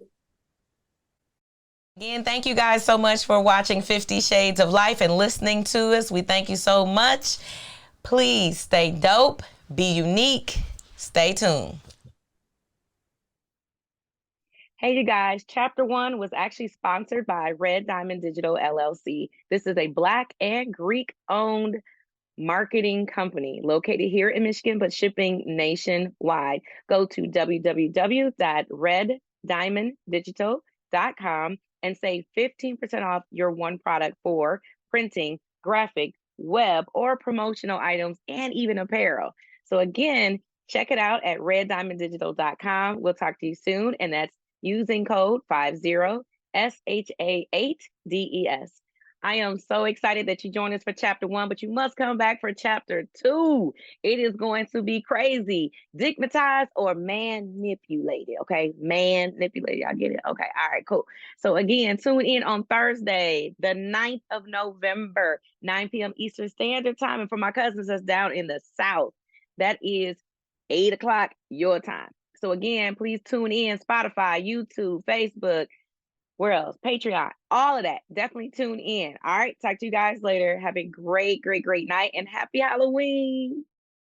Again, thank you guys so much for watching 50 Shades of Life and listening to us. We thank you so much. Please stay dope, be unique, stay tuned. Hey, you guys. Chapter 1 was actually sponsored by Red Diamond Digital LLC. This is a Black and Greek-owned marketing company located here in Michigan, but shipping nationwide. Go to www.reddiamonddigital.com and save 15% off your one product for printing, graphic, web, or promotional items, and even apparel. So again, check it out at reddiamonddigital.com. We'll talk to you soon, and that's using code 50SHA8DES. I am so excited that you joined us for chapter 1, but you must come back for chapter 2. It is going to be crazy. Digmatized or manipulated, okay? Manipulated, y'all get it? Okay, all right, cool. So again, tune in on Thursday, the 9th of November, 9 p.m. Eastern Standard Time. And for my cousins that's down in the South, that is 8 o'clock your time. So again, please tune in, Spotify, YouTube, Facebook, where else? Patreon, all of that. Definitely tune in. All right. Talk to you guys later. Have a great, great, great night and happy Halloween.